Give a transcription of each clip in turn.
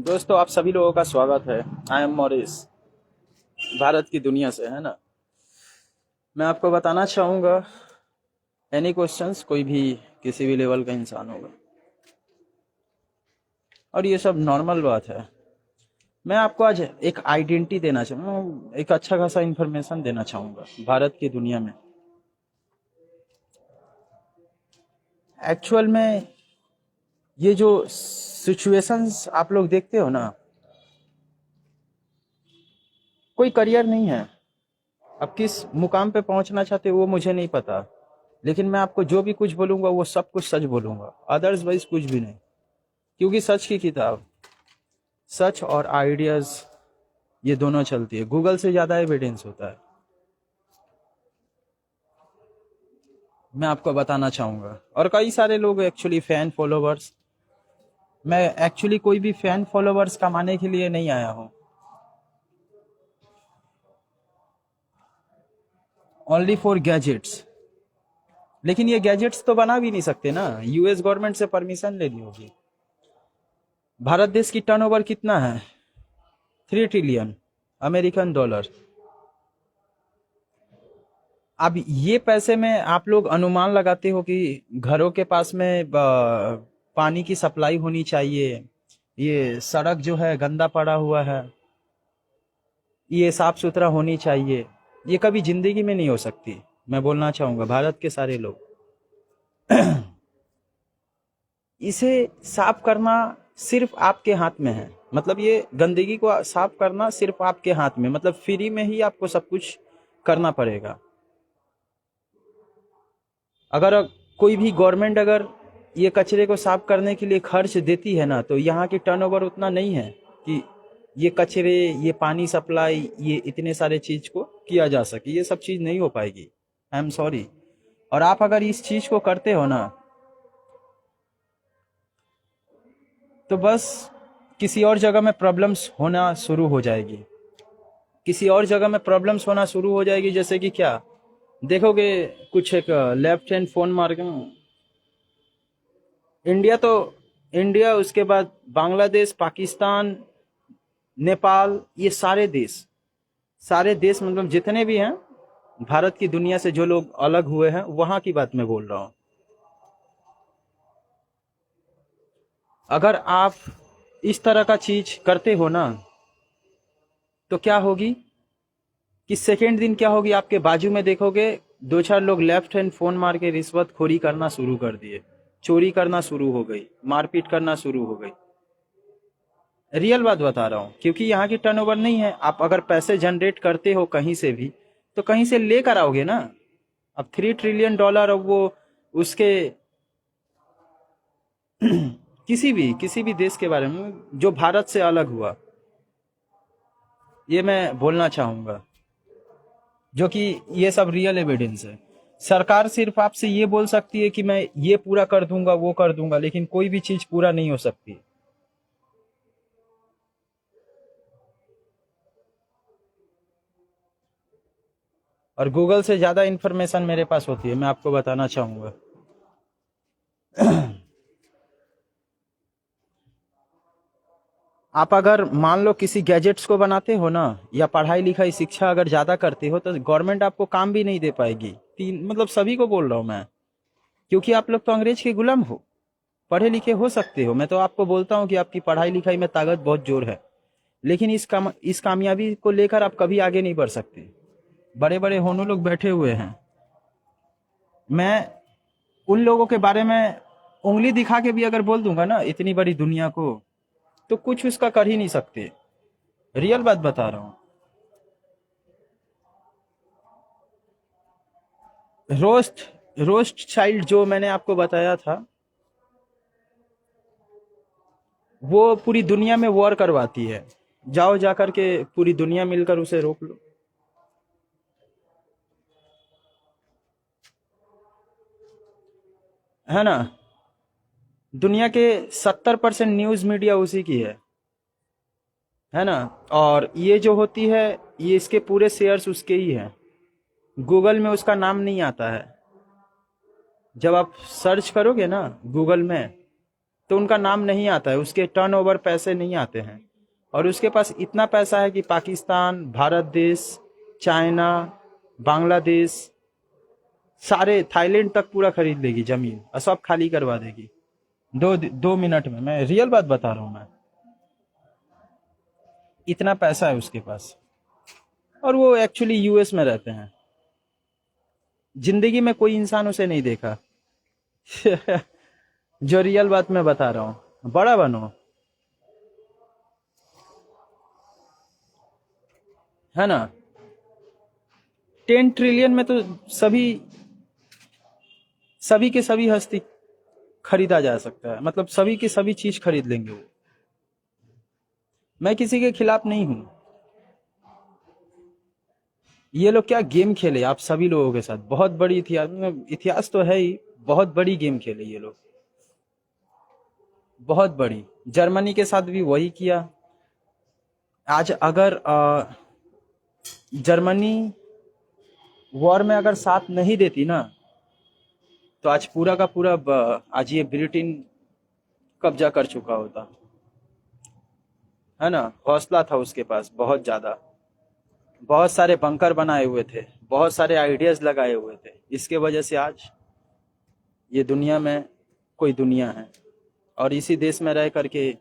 दोस्तों, आप सभी लोगों का स्वागत है। आई एम मॉरिस, भारत की दुनिया से, है ना। मैं आपको बताना चाहूँगा, एनी क्वेश्चंस, कोई भी किसी भी लेवल का इंसान होगा, और ये सब नॉर्मल बात है। मैं आपको आज एक आइडेंटिटी देना चाहूँगा, एक अच्छा खासा इंफॉर्मेशन देना चाहूँगा भारत की दुनिया में। एक्चुअल में ये जो सिचुएशंस आप लोग देखते हो ना, कोई करियर नहीं है। अब किस मुकाम पे पहुंचना चाहते हो वो मुझे नहीं पता, लेकिन मैं आपको जो भी कुछ बोलूंगा वो सब कुछ सच बोलूंगा, अदर्स वाइज कुछ भी नहीं। क्योंकि सच की किताब, सच और आइडियाज, ये दोनों चलती है। गूगल से ज्यादा एविडेंस होता है। मैं आपको बताना चाहूंगा, और कई सारे लोग एक्चुअली फैन फॉलोवर्स, मैं एक्चुअली कोई भी फैन फॉलोवर्स कमाने के लिए नहीं आया हूँ, ओनली फॉर गैजेट्स। लेकिन ये गैजेट्स तो बना भी नहीं सकते ना, यूएस गवर्नमेंट से परमिशन लेनी होगी। भारत देश की टर्नओवर कितना है? 3 ट्रिलियन अमेरिकन डॉलर। अब ये पैसे में आप लोग अनुमान लगाते हो कि घरों के पास में पानी की सप्लाई होनी चाहिए, ये सड़क जो है गंदा पड़ा हुआ है, ये साफ सुथरा होनी चाहिए। ये कभी जिंदगी में नहीं हो सकती। मैं बोलना चाहूंगा भारत के सारे लोग, इसे साफ करना सिर्फ आपके हाथ में है। मतलब ये गंदगी को साफ करना सिर्फ आपके हाथ में, मतलब फ्री में ही आपको सब कुछ करना पड़ेगा। अगर कोई भी गवर्नमेंट अगर ये कचरे को साफ करने के लिए खर्च देती है ना, तो यहाँ की टर्नओवर उतना नहीं है कि ये कचरे, ये पानी सप्लाई, ये इतने सारे चीज को किया जा सके। ये सब चीज नहीं हो पाएगी, आई एम सॉरी। और आप अगर इस चीज को करते हो ना, तो बस किसी और जगह में प्रॉब्लम्स होना शुरू हो जाएगी। किसी और जगह में प्रॉब्लम्स होना शुरू हो जाएगी, जैसे कि क्या देखोगे, कुछ एक लेफ्ट हैंड फोन मार के इंडिया, तो इंडिया, उसके बाद बांग्लादेश, पाकिस्तान, नेपाल, ये सारे देश मतलब जितने भी हैं भारत की दुनिया से, जो लोग अलग हुए हैं, वहां की बात मैं बोल रहा हूं। अगर आप इस तरह का चीज करते हो ना, तो क्या होगी कि सेकेंड दिन क्या होगी, आपके बाजू में देखोगे दो चार लोग लेफ्ट हैंड फोन मार के रिश्वत खोरी करना शुरू कर दिए, चोरी करना शुरू हो गई, मारपीट करना शुरू हो गई। रियल बात बता रहा हूँ, क्योंकि यहाँ की टर्नओवर नहीं है। आप अगर पैसे जनरेट करते हो कहीं से भी, तो कहीं से लेकर आओगे ना। अब 3 ट्रिलियन डॉलर, अब वो उसके किसी भी देश के बारे में जो भारत से अलग हुआ, ये मैं बोलना चाहूंगा, जो कि ये सब रियल एविडेंस है। सरकार सिर्फ आपसे ये बोल सकती है कि मैं ये पूरा कर दूंगा, वो कर दूंगा, लेकिन कोई भी चीज पूरा नहीं हो सकती। और गूगल से ज्यादा इंफॉर्मेशन मेरे पास होती है, मैं आपको बताना चाहूंगा। आप अगर मान लो किसी गैजेट्स को बनाते हो ना, या पढ़ाई लिखाई शिक्षा अगर ज्यादा करते हो, तो गवर्नमेंट आपको काम भी नहीं दे पाएगी। तीन मतलब सभी को बोल रहा हूं मैं, क्योंकि आप लोग तो अंग्रेज के गुलाम हो। पढ़े लिखे हो सकते हो, मैं तो आपको बोलता हूँ कि आपकी पढ़ाई लिखाई में ताकत बहुत जोर है, लेकिन इस कामयाबी को लेकर आप कभी आगे नहीं बढ़ सकते। बड़े बड़े होनो लोग बैठे हुए हैं। मैं उन लोगों के बारे में उंगली दिखा के भी अगर बोल दूंगा ना, इतनी बड़ी दुनिया को, तो कुछ उसका कर ही नहीं सकते। रियल बात बता रहा हूँ। रोस्ट रोस्ट चाइल्ड जो मैंने आपको बताया था, वो पूरी दुनिया में वॉर करवाती है। जाओ जाकर के पूरी दुनिया मिलकर उसे रोक लो, है ना। दुनिया के 70% न्यूज मीडिया उसी की है ना। और ये जो होती है, ये इसके पूरे शेयर्स उसके ही हैं। गूगल में उसका नाम नहीं आता है। जब आप सर्च करोगे ना गूगल में, तो उनका नाम नहीं आता है, उसके टर्नओवर पैसे नहीं आते हैं। और उसके पास इतना पैसा है कि पाकिस्तान, भारत देश, चाइना, बांग्लादेश, सारे थाईलैंड तक पूरा खरीद लेगी जमीन और सब खाली करवा देगी 2 मिनट में। मैं रियल बात बता रहा हूँ मैं, इतना पैसा है उसके पास। और वो एक्चुअली यूएस में रहते हैं। जिंदगी में कोई इंसान उसे नहीं देखा। जो रियल बात मैं बता रहा हूँ, बड़ा बनो, है ना। 10 ट्रिलियन में तो सभी सभी के सभी हस्ती खरीदा जा सकता है, मतलब सभी की सभी चीज खरीद लेंगे वो। मैं किसी के खिलाफ नहीं हूं। ये लोग क्या गेम खेले आप सभी लोगों के साथ, बहुत बड़ी इतिहास, मतलब इतिहास तो है ही, बहुत बड़ी गेम खेले ये लोग, बहुत बड़ी। जर्मनी के साथ भी वही किया। आज अगर जर्मनी वॉर में अगर साथ नहीं देती ना, तो आज पूरा का पूरा आज ये ब्रिटेन कब्जा कर चुका होता, है ना। हौसला था उसके पास बहुत ज्यादा, बहुत सारे बंकर बनाए हुए थे, बहुत सारे आइडियाज लगाए हुए थे। इसके वजह से आज ये दुनिया में कोई दुनिया है। और इसी देश में रह करके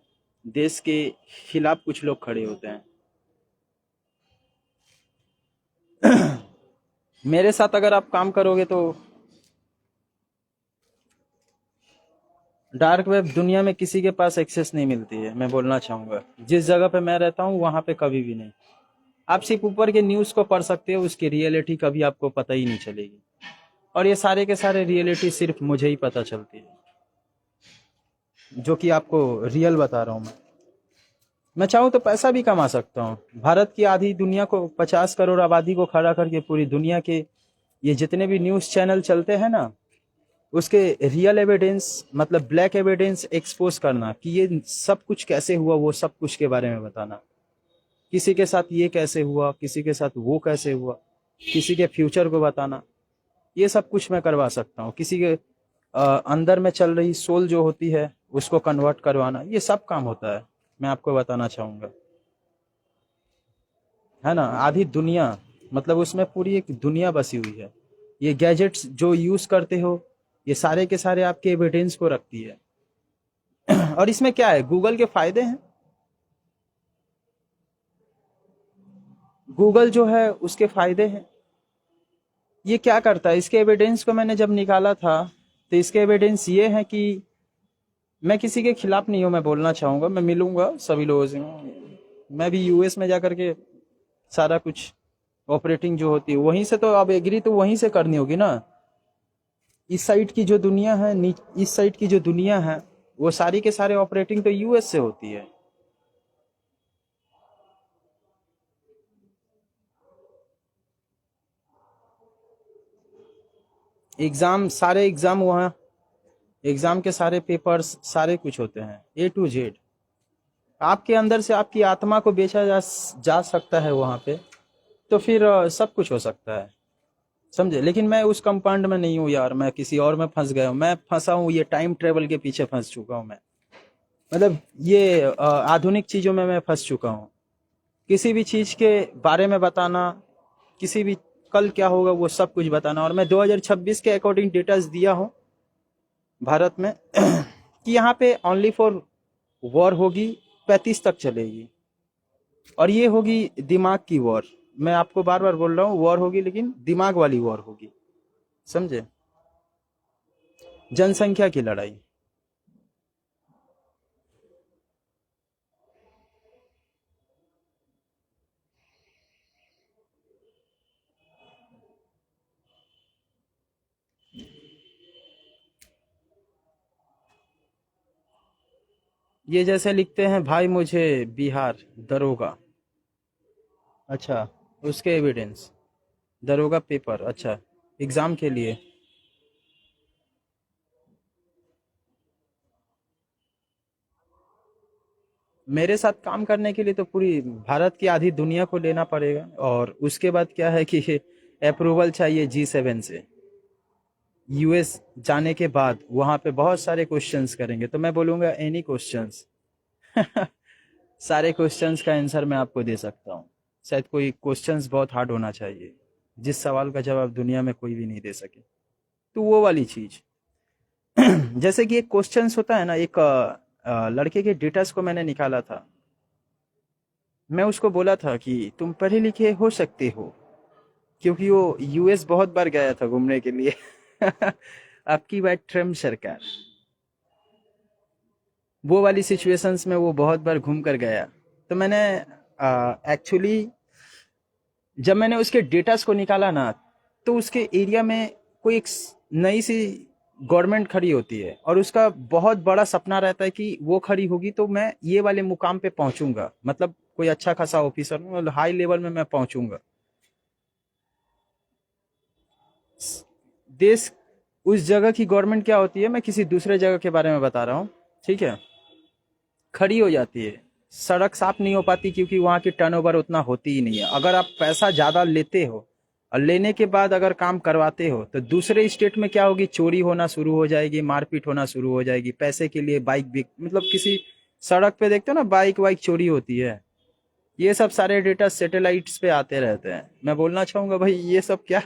देश के खिलाफ कुछ लोग खड़े होते हैं। मेरे साथ अगर आप काम करोगे तो डार्क वेब दुनिया में किसी के पास एक्सेस नहीं मिलती है। मैं बोलना चाहूंगा, जिस जगह पे मैं रहता हूँ वहां पे कभी भी नहीं। आप सिर्फ ऊपर के न्यूज को पढ़ सकते हो, उसकी रियलिटी कभी आपको पता ही नहीं चलेगी। और ये सारे के सारे रियलिटी सिर्फ मुझे ही पता चलती है, जो कि आपको रियल बता रहा हूं मैं चाहूँ तो पैसा भी कमा सकता हूँ। भारत की आधी दुनिया को, 50 करोड़ आबादी को खड़ा करके पूरी दुनिया के ये जितने भी न्यूज चैनल चलते हैं ना, उसके रियल एविडेंस, मतलब ब्लैक एविडेंस एक्सपोज करना कि ये सब कुछ कैसे हुआ, वो सब कुछ के बारे में बताना। किसी के साथ ये कैसे हुआ, किसी के साथ वो कैसे हुआ, किसी के फ्यूचर को बताना, ये सब कुछ मैं करवा सकता हूँ। किसी के अंदर में चल रही सोल जो होती है उसको कन्वर्ट करवाना, ये सब काम होता है। मैं आपको बताना चाहूंगा, है ना। आधी दुनिया, मतलब उसमें पूरी एक दुनिया बसी हुई है। ये गैजेट्स जो यूज करते हो, ये सारे के सारे आपके एविडेंस को रखती है। और इसमें क्या है, गूगल के फायदे हैं। गूगल जो है उसके फायदे हैं। ये क्या करता है, इसके एविडेंस को मैंने जब निकाला था तो इसके एविडेंस ये है कि मैं किसी के खिलाफ नहीं हूं। मैं बोलना चाहूंगा, मैं मिलूंगा सभी लोगों से। मैं भी यूएस में जाकर के सारा कुछ ऑपरेटिंग जो होती है वहीं से, तो अब एग्री तो वहीं से करनी होगी ना। इस साइड की जो दुनिया है, इस साइड की जो दुनिया है, वो सारी के सारे ऑपरेटिंग तो यूएस से होती है। एग्जाम, सारे एग्जाम वहाँ, एग्जाम के सारे पेपर्स सारे कुछ होते हैं ए टू जेड। आपके अंदर से आपकी आत्मा को बेचा जा सकता है वहां पे, तो फिर सब कुछ हो सकता है, समझे। लेकिन मैं उस कंपाउंड में नहीं हूँ यार, मैं किसी और में फंस गया हूँ। मैं फंसा हूँ ये टाइम ट्रेवल के पीछे फंस चुका हूँ मैं, मतलब ये आधुनिक चीजों में मैं फंस चुका हूँ। किसी भी चीज के बारे में बताना, किसी भी कल क्या होगा वो सब कुछ बताना। और मैं 2026 के अकॉर्डिंग डेटास दिया हूँ भारत में कि यहाँ पे ओनली फॉर वॉर होगी, 35 तक चलेगी। और ये होगी दिमाग की वॉर। मैं आपको बार बार बोल रहा हूँ, वॉर होगी लेकिन दिमाग वाली वॉर होगी, समझे। जनसंख्या की लड़ाई। ये जैसे लिखते हैं भाई मुझे बिहार दरोगा, अच्छा, उसके एविडेंस, दरोगा पेपर, अच्छा, एग्जाम के लिए। मेरे साथ काम करने के लिए तो पूरी भारत की आधी दुनिया को लेना पड़ेगा। और उसके बाद क्या है कि अप्रूवल चाहिए G7 से। यूएस जाने के बाद वहाँ पे बहुत सारे क्वेश्चंस करेंगे, तो मैं बोलूँगा एनी क्वेश्चंस। सारे क्वेश्चंस का आंसर मैं आपको दे सकता हूँ। शायद कोई क्वेश्चंस बहुत हार्ड होना चाहिए जिस सवाल का जवाब दुनिया में कोई भी नहीं दे सके, तो वो वाली चीज़। जैसे कि एक क्वेश्चंस होता है ना, एक लड़के के डेटास को मैंने निकाला था। मैं उसको बोला था कि तुम पढ़े लिखे हो सकते हो, क्योंकि वो यूएस बहुत बार गया था घूमने के लिए। आपकी बात ट्रम्प सरकार, वो वाली सिचुएशंस में वो बहुत बार घूम कर गया। तो मैंने एक्चुअली जब मैंने उसके डेटास को निकाला ना, तो उसके एरिया में कोई एक नई सी गवर्नमेंट खड़ी होती है और उसका बहुत बड़ा सपना रहता है कि वो खड़ी होगी तो मैं ये वाले मुकाम पे पहुंचूंगा, मतलब कोई अच्छा खासा ऑफिसर, मतलब हाई लेवल में मैं पहुंचूंगा। देश, उस जगह की गवर्नमेंट क्या होती है, मैं किसी दूसरे जगह के बारे में बता रहा हूँ, ठीक है, खड़ी हो जाती है। सड़क साफ नहीं हो पाती क्योंकि वहाँ की टर्नओवर उतना होती ही नहीं है। अगर आप पैसा ज़्यादा लेते हो और लेने के बाद अगर काम करवाते हो तो दूसरे स्टेट में क्या होगी, चोरी होना शुरू हो जाएगी, मारपीट होना शुरू हो जाएगी, पैसे के लिए बाइक भी, मतलब किसी सड़क पे देखते हो ना बाइक वाइक चोरी होती है। ये सब सारे डेटा सैटेलाइट्स पे आते रहते हैं। मैं बोलना चाहूंगा भाई ये सब क्या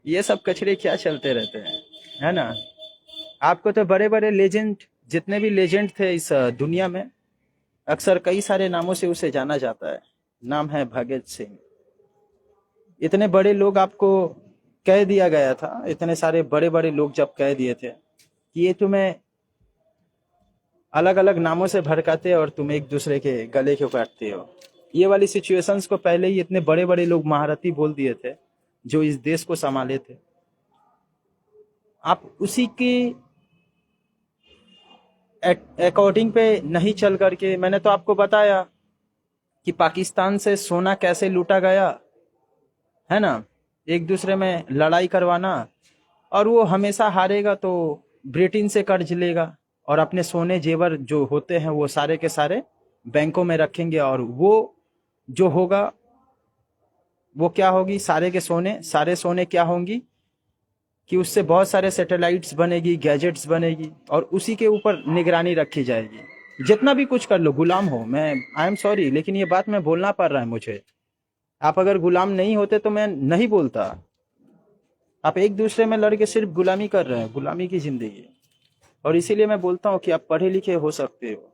ये सब कचरे क्या चलते रहते हैं, है ना। आपको तो बड़े बड़े लेजेंड, जितने भी लेजेंड थे इस दुनिया में, अक्सर कई सारे नामों से उसे जाना जाता है। नाम है भगत सिंह। इतने बड़े लोग आपको कह दिया गया था, इतने सारे बड़े बड़े लोग जब कह दिए थे कि ये तुम्हें अलग अलग नामों से भड़काते हैं और तुम एक दूसरे के गले क्यों काटते हो, ये वाली सिचुएशंस को पहले ही इतने बड़े बड़े लोग महारथी बोल दिए थे जो इस देश को संभाले थे। आप उसी के अकॉर्डिंग पे नहीं चल करके, मैंने तो आपको बताया कि पाकिस्तान से सोना कैसे लूटा गया, है ना, एक दूसरे में लड़ाई करवाना, और वो हमेशा हारेगा तो ब्रिटेन से कर्ज लेगा और अपने सोने जेवर जो होते हैं वो सारे के सारे बैंकों में रखेंगे, और वो जो होगा वो क्या होगी, सारे सोने क्या होंगी कि उससे बहुत सारे सैटेलाइट्स बनेगी, गैजेट्स बनेगी, और उसी के ऊपर निगरानी रखी जाएगी। जितना भी कुछ कर लो, गुलाम हो, मैं आई एम सॉरी लेकिन ये बात मैं बोलना पड़ रहा है मुझे। आप अगर गुलाम नहीं होते तो मैं नहीं बोलता। आप एक दूसरे में लड़ के सिर्फ गुलामी कर रहे हैं, गुलामी की जिंदगी। और इसीलिए मैं बोलता हूँ कि आप पढ़े लिखे हो सकते हो।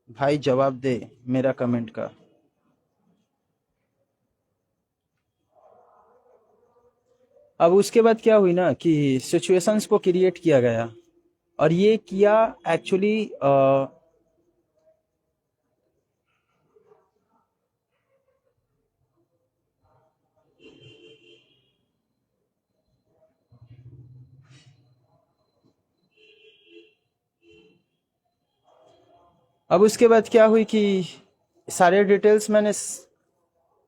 भाई जवाब दे मेरा कमेंट का। अब उसके बाद क्या हुई ना कि सिचुएशंस को क्रिएट किया गया, और ये किया एक्चुअली अब उसके बाद क्या हुई कि सारे डिटेल्स मैंने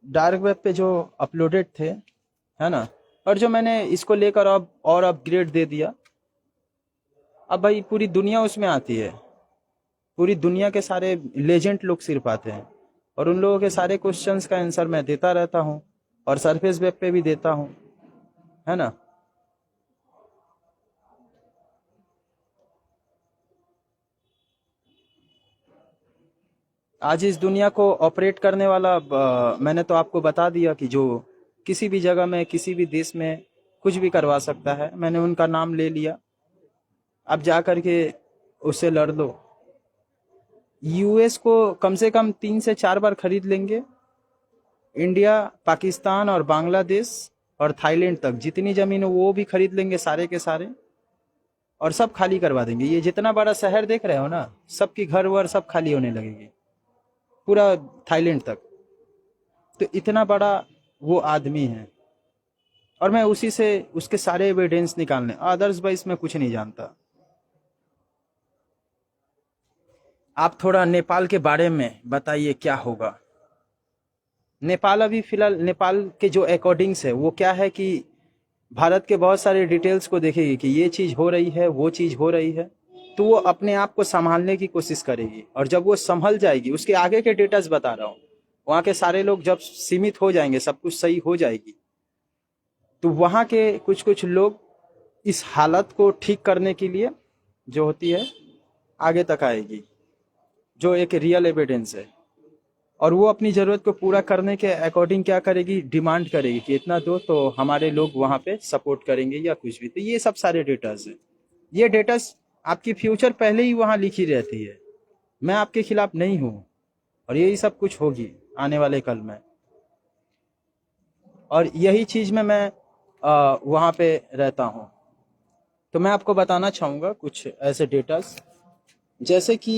डार्क वेब पे जो अपलोडेड थे, है ना, और जो मैंने इसको लेकर अब और अपग्रेड दे दिया। अब भाई पूरी दुनिया उसमें आती है, पूरी दुनिया के सारे लेजेंड लोग सिर्फ आते हैं, और उन लोगों के सारे क्वेश्चंस का आंसर मैं देता रहता हूँ, और सरफेस वेब पे भी देता हूँ, है ना। आज इस दुनिया को ऑपरेट करने वाला मैंने तो आपको बता दिया कि जो किसी भी जगह में किसी भी देश में कुछ भी करवा सकता है, मैंने उनका नाम ले लिया। अब जा करके उससे लड़ लो। यूएस को कम से कम 3 से 4 बार खरीद लेंगे। इंडिया, पाकिस्तान और बांग्लादेश और थाईलैंड तक जितनी जमीन है वो भी खरीद लेंगे सारे के सारे, और सब खाली करवा देंगे। ये जितना बड़ा शहर देख रहे हो ना, सबकी घर वर सब खाली होने लगेगी, पूरा थाईलैंड तक। तो इतना बड़ा वो आदमी है, और मैं उसी से उसके सारे एविडेंस निकालने, अदर्स भाई इसमें कुछ नहीं जानता। आप थोड़ा नेपाल के बारे में बताइए क्या होगा। नेपाल अभी फिलहाल, नेपाल के जो अकॉर्डिंग्स है वो क्या है कि भारत के बहुत सारे डिटेल्स को देखेगी कि ये चीज़ हो रही है, वो चीज़ हो रही है, तो वो अपने आप को संभालने की कोशिश करेगी, और जब वो संभल जाएगी, उसके आगे के डेटास बता रहा हूँ, वहाँ के सारे लोग जब सीमित हो जाएंगे, सब कुछ सही हो जाएगी, तो वहाँ के कुछ कुछ लोग इस हालत को ठीक करने के लिए जो होती है आगे तक आएगी, जो एक रियल एविडेंस है। और वो अपनी ज़रूरत को पूरा करने के अकॉर्डिंग क्या करेगी, डिमांड करेगी कि इतना दो, तो हमारे लोग वहाँ पे सपोर्ट करेंगे या कुछ भी। तो ये सब सारे डेटास है, ये डेटास आपकी फ्यूचर पहले ही वहाँ लिखी रहती है। मैं आपके खिलाफ नहीं हूँ, और यही सब कुछ होगी आने वाले कल में। और यही चीज़ में मैं वहाँ पे रहता हूँ। तो मैं आपको बताना चाहूँगा कुछ ऐसे डेटास, जैसे कि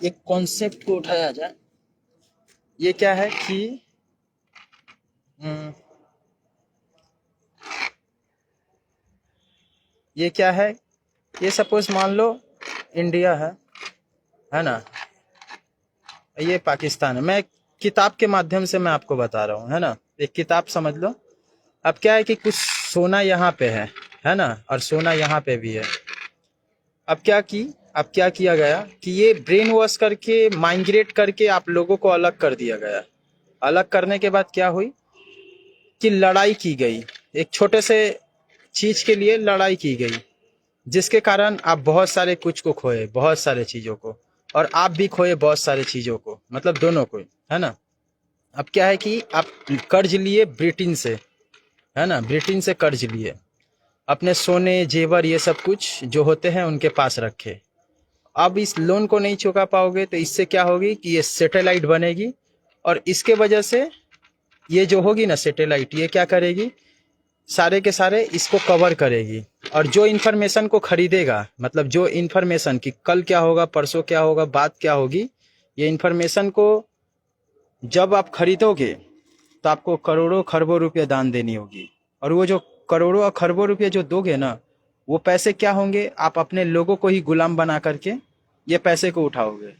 एक कॉन्सेप्ट को उठाया जाए। ये क्या है कि हम्म, ये क्या है, ये सपोज मान लो इंडिया है ना, ये पाकिस्तान है। मैं किताब के माध्यम से मैं आपको बता रहा हूँ, है ना, एक किताब समझ लो। अब क्या है कि कुछ सोना यहाँ पे है ना, और सोना यहाँ पे भी है। अब अब क्या किया गया कि ये ब्रेन वॉश करके माइग्रेट करके आप लोगों को अलग कर दिया गया। अलग करने के बाद क्या हुई कि लड़ाई की गई, एक छोटे से चीज के लिए लड़ाई की गई, जिसके कारण आप बहुत सारे कुछ को खोए, बहुत सारे चीजों को, और आप भी खोए बहुत सारे चीजों को, मतलब दोनों को, है ना। अब क्या है कि आप कर्ज लिए ब्रिटेन से, है ना, ब्रिटेन से कर्ज लिए, अपने सोने जेवर ये सब कुछ जो होते हैं उनके पास रखे। अब इस लोन को नहीं चुका पाओगे तो इससे क्या होगी कि ये सैटेलाइट बनेगी, और इसके वजह से ये जो होगी ना सैटेलाइट, ये क्या करेगी, सारे के सारे इसको कवर करेगी। और जो इन्फॉर्मेशन को खरीदेगा, मतलब जो इन्फॉर्मेशन कि कल क्या होगा, परसों क्या होगा, बात क्या होगी, ये इन्फॉर्मेशन को जब आप खरीदोगे तो आपको करोड़ों खरबों रुपये दान देनी होगी। और वो जो करोड़ों और खरबों रुपये जो दोगे ना, वो पैसे क्या होंगे, आप अपने लोगों को ही गुलाम बना करके ये पैसे को उठाओगे।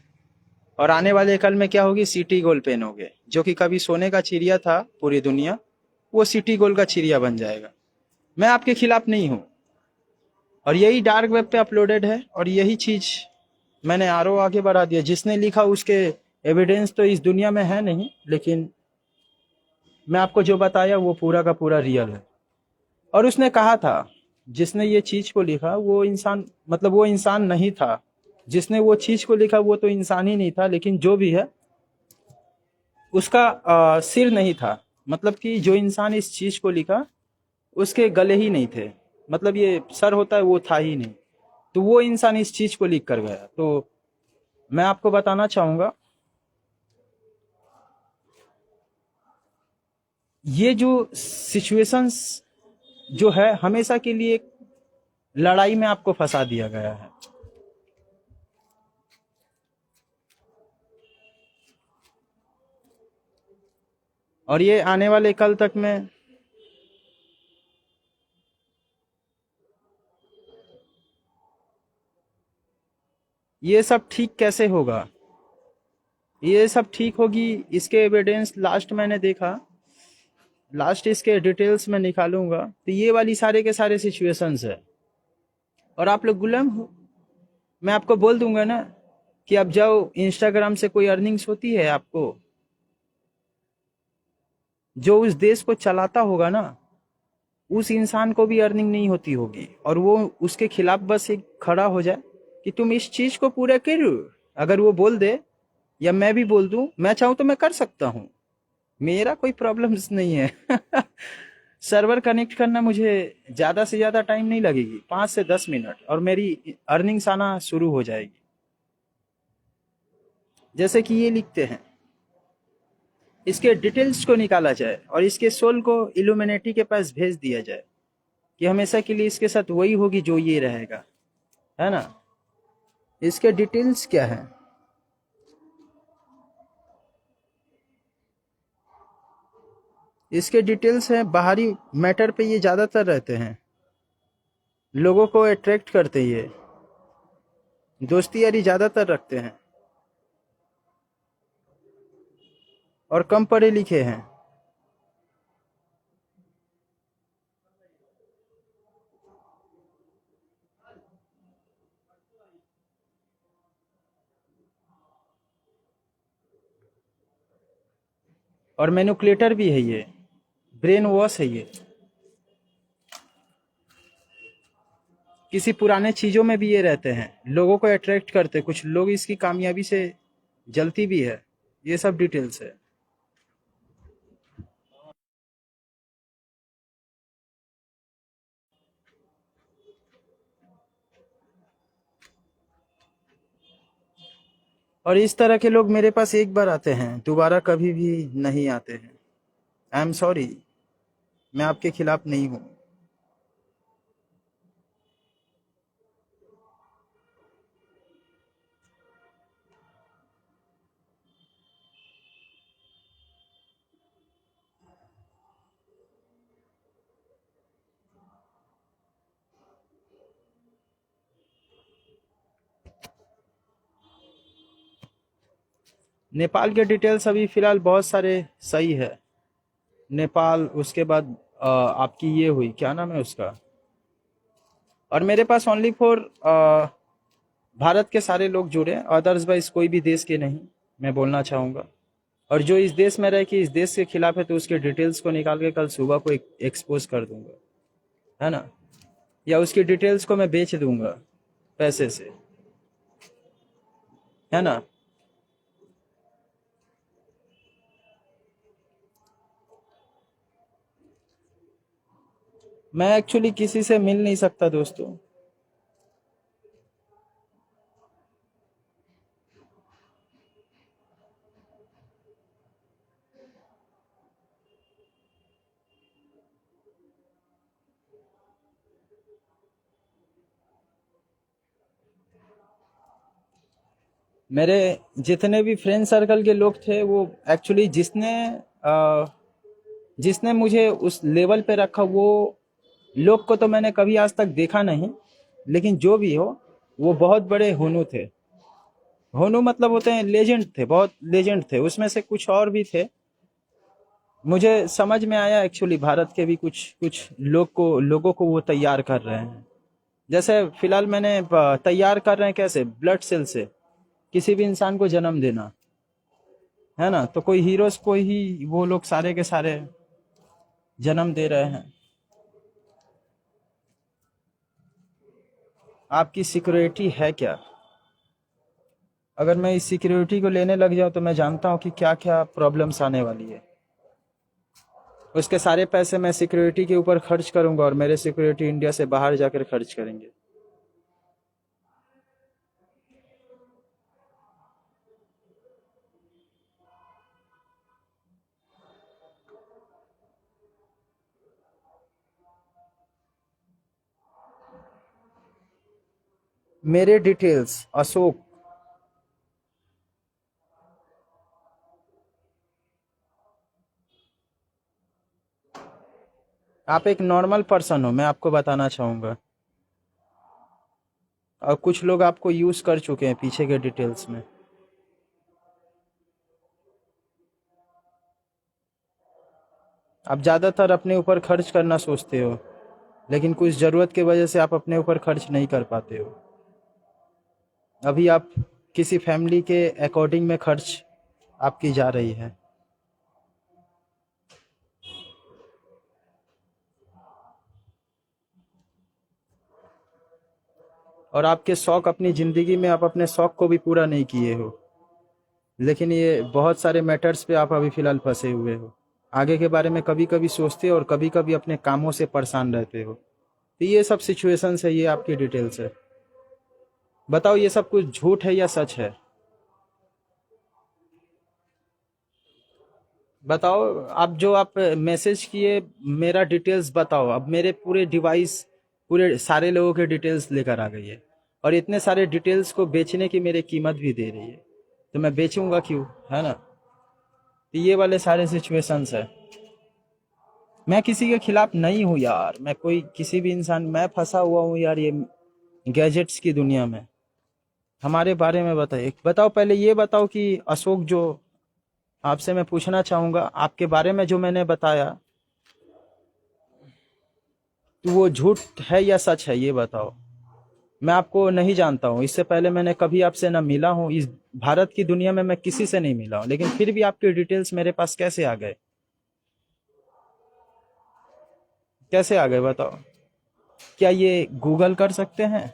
और आने वाले कल में क्या होगी, सिटी गोल्ड पहनोगे, जो कि कभी सोने का चिड़िया था पूरी दुनिया, वो सिटी गोल्ड का चिड़िया बन जाएगा। मैं आपके खिलाफ नहीं हूँ, और यही डार्क वेब पे अपलोडेड है, और यही चीज मैंने आरो आगे बढ़ा दिया। जिसने लिखा उसके एविडेंस तो इस दुनिया में है नहीं, लेकिन मैं आपको जो बताया वो पूरा का पूरा रियल है। और उसने कहा था, जिसने ये चीज को लिखा वो इंसान, मतलब वो इंसान नहीं था, जिसने वो चीज को लिखा वो तो इंसान ही नहीं था, लेकिन जो भी है उसका सिर नहीं था। मतलब कि जो इंसान इस चीज को लिखा उसके गले ही नहीं थे, मतलब ये सर होता है वो था ही नहीं, तो वो इंसान इस चीज को लिख कर गया। तो मैं आपको बताना चाहूंगा, ये जो सिचुएशंस जो है हमेशा के लिए लड़ाई में आपको फंसा दिया गया है। और ये आने वाले कल तक में ये सब ठीक कैसे होगा, ये सब ठीक होगी इसके एविडेंस लास्ट मैंने देखा, लास्ट इसके डिटेल्स में निकालूंगा, तो ये वाली सारे के सारे सिचुएशंस है। और आप लोग गुलाम हो। मैं आपको बोल दूंगा ना कि अब जाओ इंस्टाग्राम से कोई अर्निंग्स होती है आपको, जो उस देश को चलाता होगा ना उस इंसान को भी अर्निंग नहीं होती होगी, और वो उसके खिलाफ बस एक खड़ा हो जाए कि तुम इस चीज को पूरा करो। अगर वो बोल दे या मैं भी बोल दूं, मैं चाहूं तो मैं कर सकता हूं, मेरा कोई प्रॉब्लम्स नहीं है। सर्वर कनेक्ट करना मुझे ज्यादा से ज्यादा टाइम नहीं लगेगी, 5 से 10 मिनट, और मेरी अर्निंग्स आना शुरू हो जाएगी। जैसे कि ये लिखते हैं, इसके डिटेल्स को निकाला जाए और इसके सोल को इल्यूमिनेटी के पास भेज दिया जाए कि हमेशा के लिए इसके साथ वही होगी जो ये रहेगा, है ना। इसके डिटेल्स क्या है, इसके डिटेल्स हैं, बाहरी मैटर पे ये ज्यादातर रहते हैं, लोगों को अट्रैक्ट करते ये, दोस्ती यारी ज्यादातर रखते हैं, और कम पढ़े लिखे हैं। और मैनिपुलेटर भी है ये, ब्रेन वॉश है ये। किसी पुराने चीजों में भी ये रहते हैं, लोगों को अट्रैक्ट करते, कुछ लोग इसकी कामयाबी से जलती भी है। ये सब डिटेल्स है। और इस तरह के लोग मेरे पास एक बार आते हैं, दोबारा कभी भी नहीं आते हैं। आई एम सॉरी, मैं आपके खिलाफ नहीं हूँ। नेपाल के डिटेल्स अभी फिलहाल बहुत सारे सही है। नेपाल, उसके बाद आपकी ये हुई, क्या नाम है उसका। और मेरे पास ओनली फॉर भारत के सारे लोग जुड़े हैं, अदर्सवाइज कोई भी देश के नहीं, मैं बोलना चाहूँगा। और जो इस देश में रह के इस देश के खिलाफ है, तो उसके डिटेल्स को निकाल के कल सुबह को एक्सपोज कर दूंगा, है ना, या उसकी डिटेल्स को मैं बेच दूंगा पैसे से, है ना। मैं एक्चुअली किसी से मिल नहीं सकता दोस्तों। मेरे जितने भी फ्रेंड सर्कल के लोग थे, वो एक्चुअली अ, जिसने मुझे उस लेवल पे रखा, वो लोग को तो मैंने कभी आज तक देखा नहीं, लेकिन जो भी हो, वो बहुत बड़े होनू थे। होनू मतलब होते हैं लेजेंड, थे, बहुत लेजेंड थे। उसमें से कुछ और भी थे। मुझे समझ में आया एक्चुअली, भारत के भी कुछ कुछ लोगों को वो तैयार कर रहे हैं। जैसे फिलहाल मैंने तैयार कर रहे हैं कैसे, ब्लड सेल से किसी भी इंसान को जन्म देना, है ना। तो कोई हीरोज को ही वो लोग सारे के सारे जन्म दे रहे हैं। आपकी सिक्योरिटी है क्या? अगर मैं इस सिक्योरिटी को लेने लग जाऊं, तो मैं जानता हूं कि क्या क्या प्रॉब्लम्स आने वाली है। उसके सारे पैसे मैं सिक्योरिटी के ऊपर खर्च करूंगा, और मेरे सिक्योरिटी इंडिया से बाहर जाकर खर्च करेंगे। मेरे डिटेल्स, अशोक। आप एक नॉर्मल पर्सन हो, मैं आपको बताना चाहूंगा। और कुछ लोग आपको यूज कर चुके हैं पीछे के डिटेल्स में। आप ज्यादातर अपने ऊपर खर्च करना सोचते हो, लेकिन कुछ जरूरत की वजह से आप अपने ऊपर खर्च नहीं कर पाते हो। अभी आप किसी फैमिली के अकॉर्डिंग में खर्च आपकी जा रही है। और आपके शौक, अपनी जिंदगी में आप अपने शौक को भी पूरा नहीं किए हो, लेकिन ये बहुत सारे मैटर्स पे आप अभी फिलहाल फंसे हुए हो। आगे के बारे में कभी कभी सोचते हो, और कभी कभी अपने कामों से परेशान रहते हो। तो ये सब सिचुएशंस है, ये आपकी डिटेल्स है। बताओ, ये सब कुछ झूठ है या सच है? बताओ। आप मैसेज किए, मेरा डिटेल्स बताओ। अब मेरे पूरे डिवाइस, पूरे सारे लोगों के डिटेल्स लेकर आ गई है, और इतने सारे डिटेल्स को बेचने की मेरी कीमत भी दे रही है। तो मैं बेचूंगा क्यों, है ना। तो ये वाले सारे सिचुएशंस है। मैं किसी के खिलाफ नहीं हूँ यार, मैं कोई किसी भी इंसान, मैं फंसा हुआ हूँ यार ये गैजेट्स की दुनिया में। हमारे बारे में बताइए, बताओ पहले ये बताओ कि अशोक, जो आपसे मैं पूछना चाहूंगा, आपके बारे में जो मैंने बताया, तो वो झूठ है या सच है, ये बताओ। मैं आपको नहीं जानता हूँ, इससे पहले मैंने कभी आपसे ना मिला हूँ, इस भारत की दुनिया में मैं किसी से नहीं मिला हूँ, लेकिन फिर भी आपके डिटेल्स मेरे पास कैसे आ गए? कैसे आ गए बताओ? क्या ये गूगल कर सकते हैं?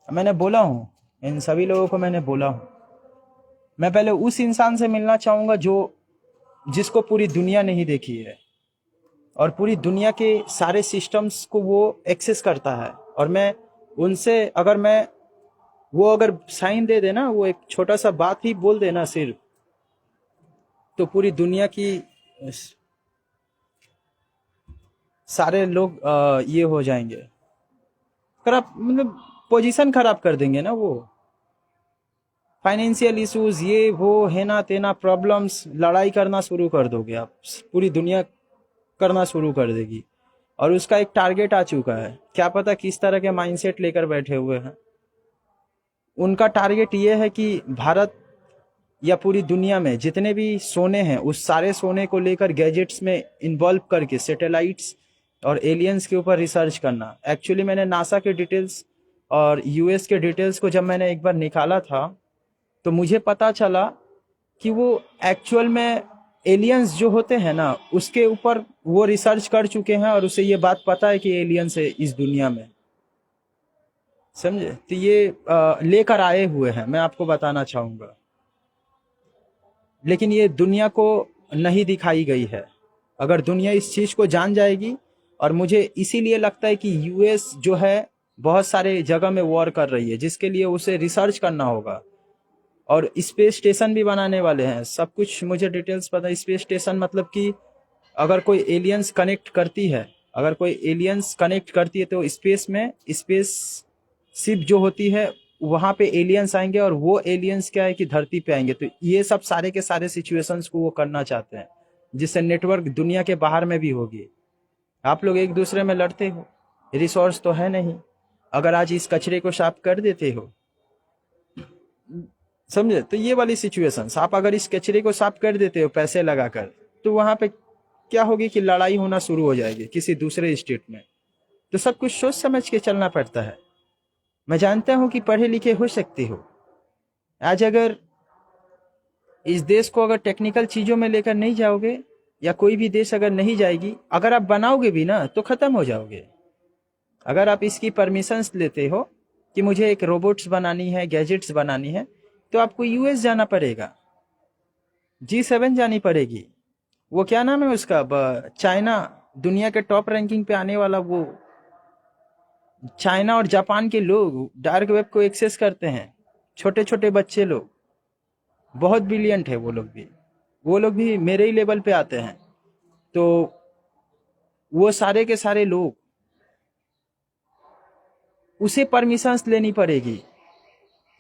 मैंने बोला हूँ, इन सभी लोगों को मैंने बोला हूँ, मैं पहले उस इंसान से मिलना चाहूंगा जो जिसको पूरी दुनिया नहीं देखी है और पूरी दुनिया के सारे सिस्टम्स को वो एक्सेस करता है। और मैं उनसे अगर मैं वो अगर साइन दे देना, वो एक छोटा सा बात ही बोल देना सिर्फ, तो पूरी दुनिया की सारे लोग ये हो जाएंगे खराब, मतलब पोजीशन खराब कर देंगे ना वो। फाइनेंशियल इश्यूज ये वो है ना तेना प्रॉब्लम्स, लड़ाई करना शुरू कर दोगे आप, पूरी दुनिया करना शुरू कर देगी। और उसका एक टारगेट आ चुका है, क्या पता किस तरह के माइंडसेट लेकर बैठे हुए हैं। उनका टारगेट ये है कि भारत या पूरी दुनिया में जितने भी सोने हैं उस सारे सोने को लेकर गैजेट्स में इन्वॉल्व करके सैटेलाइट्स और एलियंस के ऊपर रिसर्च करना। एक्चुअली मैंने नासा के डिटेल्स और यूएस के डिटेल्स को जब मैंने एक बार निकाला था, तो मुझे पता चला कि वो एक्चुअल में एलियंस जो होते हैं ना उसके ऊपर वो रिसर्च कर चुके हैं और उसे ये बात पता है कि एलियंस है इस दुनिया में। समझे? तो ये लेकर आए हुए हैं, मैं आपको बताना चाहूंगा, लेकिन ये दुनिया को नहीं दिखाई गई है। अगर दुनिया इस चीज को जान जाएगी, और मुझे इसीलिए लगता है कि यूएस जो है बहुत सारे जगह में वॉर कर रही है, जिसके लिए उसे रिसर्च करना होगा। और स्पेस स्टेशन भी बनाने वाले हैं, सब कुछ मुझे डिटेल्स पता है। स्पेस स्टेशन मतलब कि अगर कोई एलियंस कनेक्ट करती है, अगर कोई एलियंस कनेक्ट करती है तो स्पेस में स्पेस शिप जो होती है वहां पे एलियंस आएंगे, और वो एलियंस क्या है कि धरती पे आएंगे। तो ये सब सारे के सारे सिचुएशंस को वो करना चाहते हैं, जिससे नेटवर्क दुनिया के बाहर में भी होगी। आप लोग एक दूसरे में लड़ते हो, रिसोर्स तो है नहीं। अगर आज इस कचरे को साफ कर देते हो, समझे, तो ये वाली सिचुएशंस, आप अगर इस कचरे को साफ कर देते हो पैसे लगाकर, तो वहां पे क्या होगी कि लड़ाई होना शुरू हो जाएगी किसी दूसरे स्टेट में। तो सब कुछ सोच समझ के चलना पड़ता है। मैं जानता हूं कि पढ़े लिखे हो सकते हो, आज अगर इस देश को अगर टेक्निकल चीजों में लेकर नहीं जाओगे, या कोई भी देश अगर नहीं जाएगी, अगर आप बनाओगे भी ना तो खत्म हो जाओगे। अगर आप इसकी परमिशंस लेते हो कि मुझे एक रोबोट्स बनानी है, गैजेट्स बनानी है, तो आपको यूएस जाना पड़ेगा, G7 जानी पड़ेगी। वो क्या नाम है उसका, चाइना, दुनिया के टॉप रैंकिंग पे आने वाला वो, चाइना और जापान के लोग डार्क वेब को एक्सेस करते हैं, छोटे छोटे बच्चे लोग, बहुत ब्रिलियंट है वो लोग भी। वो लोग भी मेरे ही लेवल पे आते हैं। तो वो सारे के सारे लोग, उसे परमिशंस लेनी पड़ेगी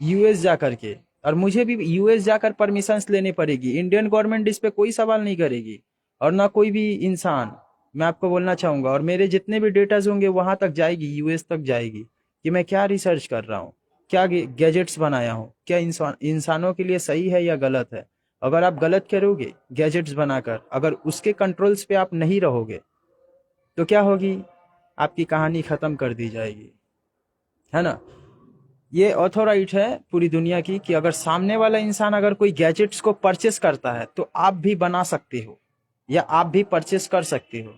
यूएस जाकर के, और मुझे भी यूएस जाकर परमिशंस लेनी पड़ेगी। इंडियन गवर्नमेंट इस पे कोई सवाल नहीं करेगी, और ना कोई भी इंसान। मैं आपको बोलना चाहूंगा, और मेरे जितने भी डेटाज होंगे वहां तक जाएगी, यूएस तक जाएगी, कि मैं क्या रिसर्च कर रहा हूँ, क्या गैजेट्स बनाया हूँ, क्या इंसानों के लिए सही है या गलत है। अगर आप गलत करोगे गैजेट्स बनाकर, अगर उसके कंट्रोल्स पे आप नहीं रहोगे, तो क्या होगी, आपकी कहानी खत्म कर दी जाएगी, है ना। ये ऑथोराइट है पूरी दुनिया की कि अगर सामने वाला इंसान अगर कोई गैजेट्स को परचेस करता है तो आप भी बना सकते हो, या आप भी परचेस कर सकते हो।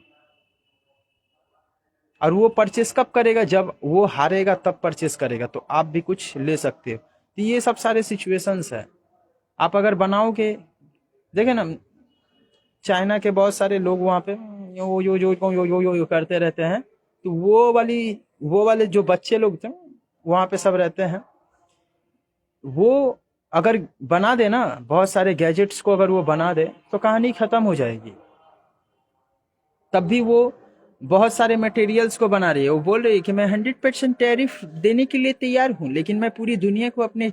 और वो परचेस कब करेगा, जब वो हारेगा तब परचेस करेगा, तो आप भी कुछ ले सकते हो। तो ये सब सारे सिचुएशंस है। आप अगर बनाओगे, देखे ना, चाइना के बहुत सारे लोग वहां पे यो करते रहते हैं। तो वो वाले जो बच्चे लोग थे वहां पे सब रहते हैं, वो अगर बना दे ना बहुत सारे गैजेट्स को, अगर वो बना दे तो कहानी खत्म हो जाएगी। तब भी वो बहुत सारे मटेरियल्स को बना रही है। वो बोल रही है कि मैं 100% टैरिफ देने के लिए तैयार हूं, लेकिन मैं पूरी दुनिया को अपने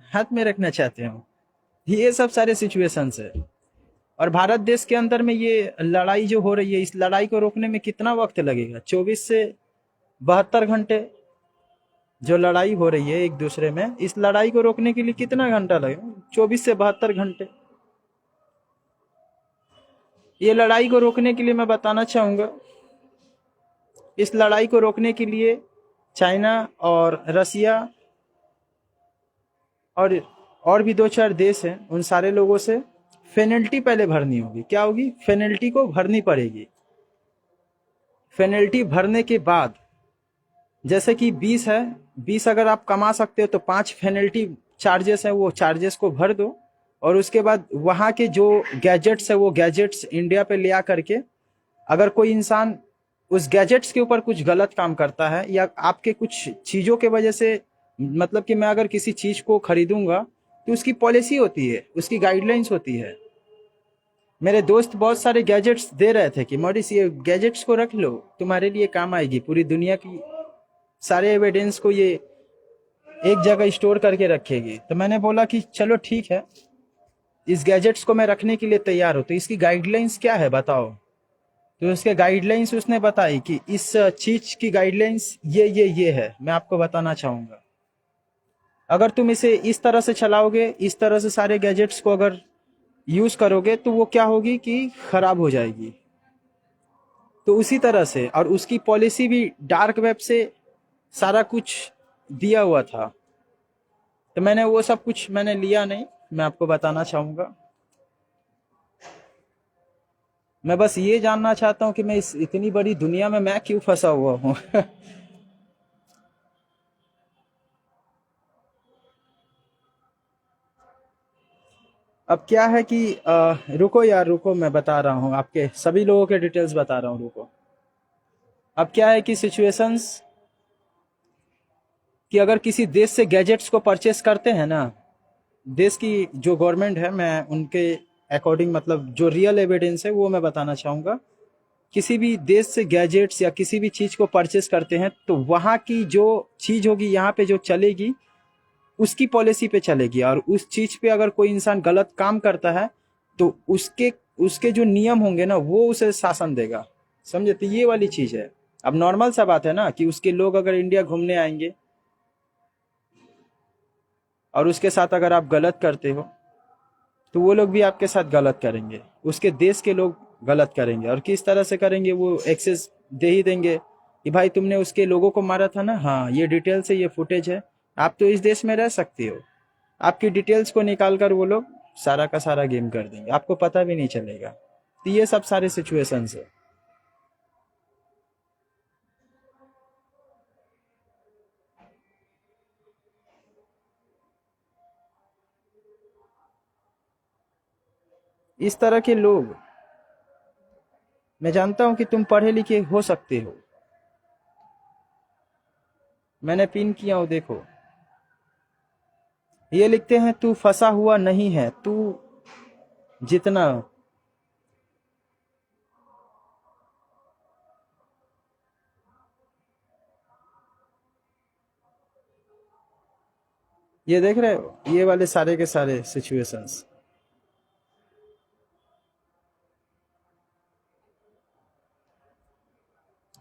हाथ में रखना चाहती हूँ। ये सब सारे सिचुएशंस है। और भारत देश के अंदर में ये लड़ाई जो हो रही है, इस लड़ाई को रोकने में कितना वक्त लगेगा? 24 से 72 घंटे जो लड़ाई हो रही है एक दूसरे में, इस लड़ाई को रोकने के लिए कितना घंटा लगेगा? 24 से 72 घंटे। ये लड़ाई को रोकने के लिए मैं बताना चाहूंगा, इस लड़ाई को रोकने के लिए चाइना और रसिया और भी दो चार देश हैं, उन सारे लोगों से पेनल्टी पहले भरनी होगी। क्या होगी? पेनल्टी को भरनी पड़ेगी। पेनल्टी भरने के बाद, जैसे कि 20 है, 20 अगर आप कमा सकते हो तो 5 पेनल्टी चार्जेस है, वो चार्जेस को भर दो। और उसके बाद वहाँ के जो गैजेट्स है वो गैजेट्स इंडिया पे ले आ करके, अगर कोई इंसान उस गैजेट्स के ऊपर कुछ गलत काम करता है या आपके कुछ चीज़ों के वजह से, मतलब कि मैं अगर किसी चीज़ को खरीदूंगा तो उसकी पॉलिसी होती है, उसकी गाइडलाइंस होती है। मेरे दोस्त बहुत सारे गैजेट्स दे रहे थे कि मॉरिस ये गैजेट्स को रख लो, तुम्हारे लिए काम आएगी, पूरी दुनिया की सारे एविडेंस को ये एक जगह स्टोर करके रखेगी। तो मैंने बोला कि चलो ठीक है, इस गैजेट्स को मैं रखने के लिए तैयार हूँ, तो इसकी गाइडलाइंस क्या है बताओ। तो उसके गाइडलाइंस उसने बताई कि इस चीज की गाइडलाइंस ये है, मैं आपको बताना चाहूंगा। अगर तुम इसे इस तरह से चलाओगे, इस तरह से सारे गैजेट्स को अगर यूज करोगे तो वो क्या होगी कि खराब हो जाएगी। तो उसी तरह से, और उसकी पॉलिसी भी डार्क वेब से सारा कुछ दिया हुआ था। तो मैंने वो सब कुछ मैंने लिया नहीं, मैं आपको बताना चाहूंगा। मैं बस ये जानना चाहता हूँ कि मैं इस इतनी बड़ी दुनिया में मैं क्यों फंसा हुआ हूँ। अब क्या है कि रुको यार रुको, मैं बता रहा हूँ, आपके सभी लोगों के डिटेल्स बता रहा हूँ, रुको। अब क्या है कि सिचुएशंस कि अगर किसी देश से गैजेट्स को परचेस करते हैं ना, देश की जो गवर्नमेंट है, मैं उनके अकॉर्डिंग, मतलब जो रियल एविडेंस है वो मैं बताना चाहूँगा। किसी भी देश से गैजेट्स या किसी भी चीज़ को परचेस करते हैं तो वहाँ की जो चीज़ होगी, यहाँ पे जो चलेगी उसकी पॉलिसी पे चलेगी। और उस चीज़ पे अगर कोई इंसान गलत काम करता है तो उसके उसके जो नियम होंगे ना वो उसे शासन देगा। समझे? तो ये वाली चीज़ है। अब नॉर्मल सा बात है ना कि उसके लोग अगर इंडिया घूमने आएंगे और उसके साथ अगर आप गलत करते हो तो वो लोग भी आपके साथ गलत करेंगे, उसके देश के लोग गलत करेंगे। और किस तरह से करेंगे? वो एक्सेस दे ही देंगे कि भाई तुमने उसके लोगों को मारा था ना, हाँ ये डिटेल्स है, ये फुटेज है, आप तो इस देश में रह सकते हो। आपकी डिटेल्स को निकाल कर वो लोग सारा का सारा गेम कर देंगे, आपको पता भी नहीं चलेगा। तो ये सब सारे सिचुएशंस है। इस तरह के लोग, मैं जानता हूं कि तुम पढ़े लिखे हो सकते हो, मैंने पिन किया हूं, देखो। ये लिखते हैं तू फंसा हुआ नहीं है, तू जितना। ये देख रहे हो, ये वाले सारे के सारे सिचुएशंस।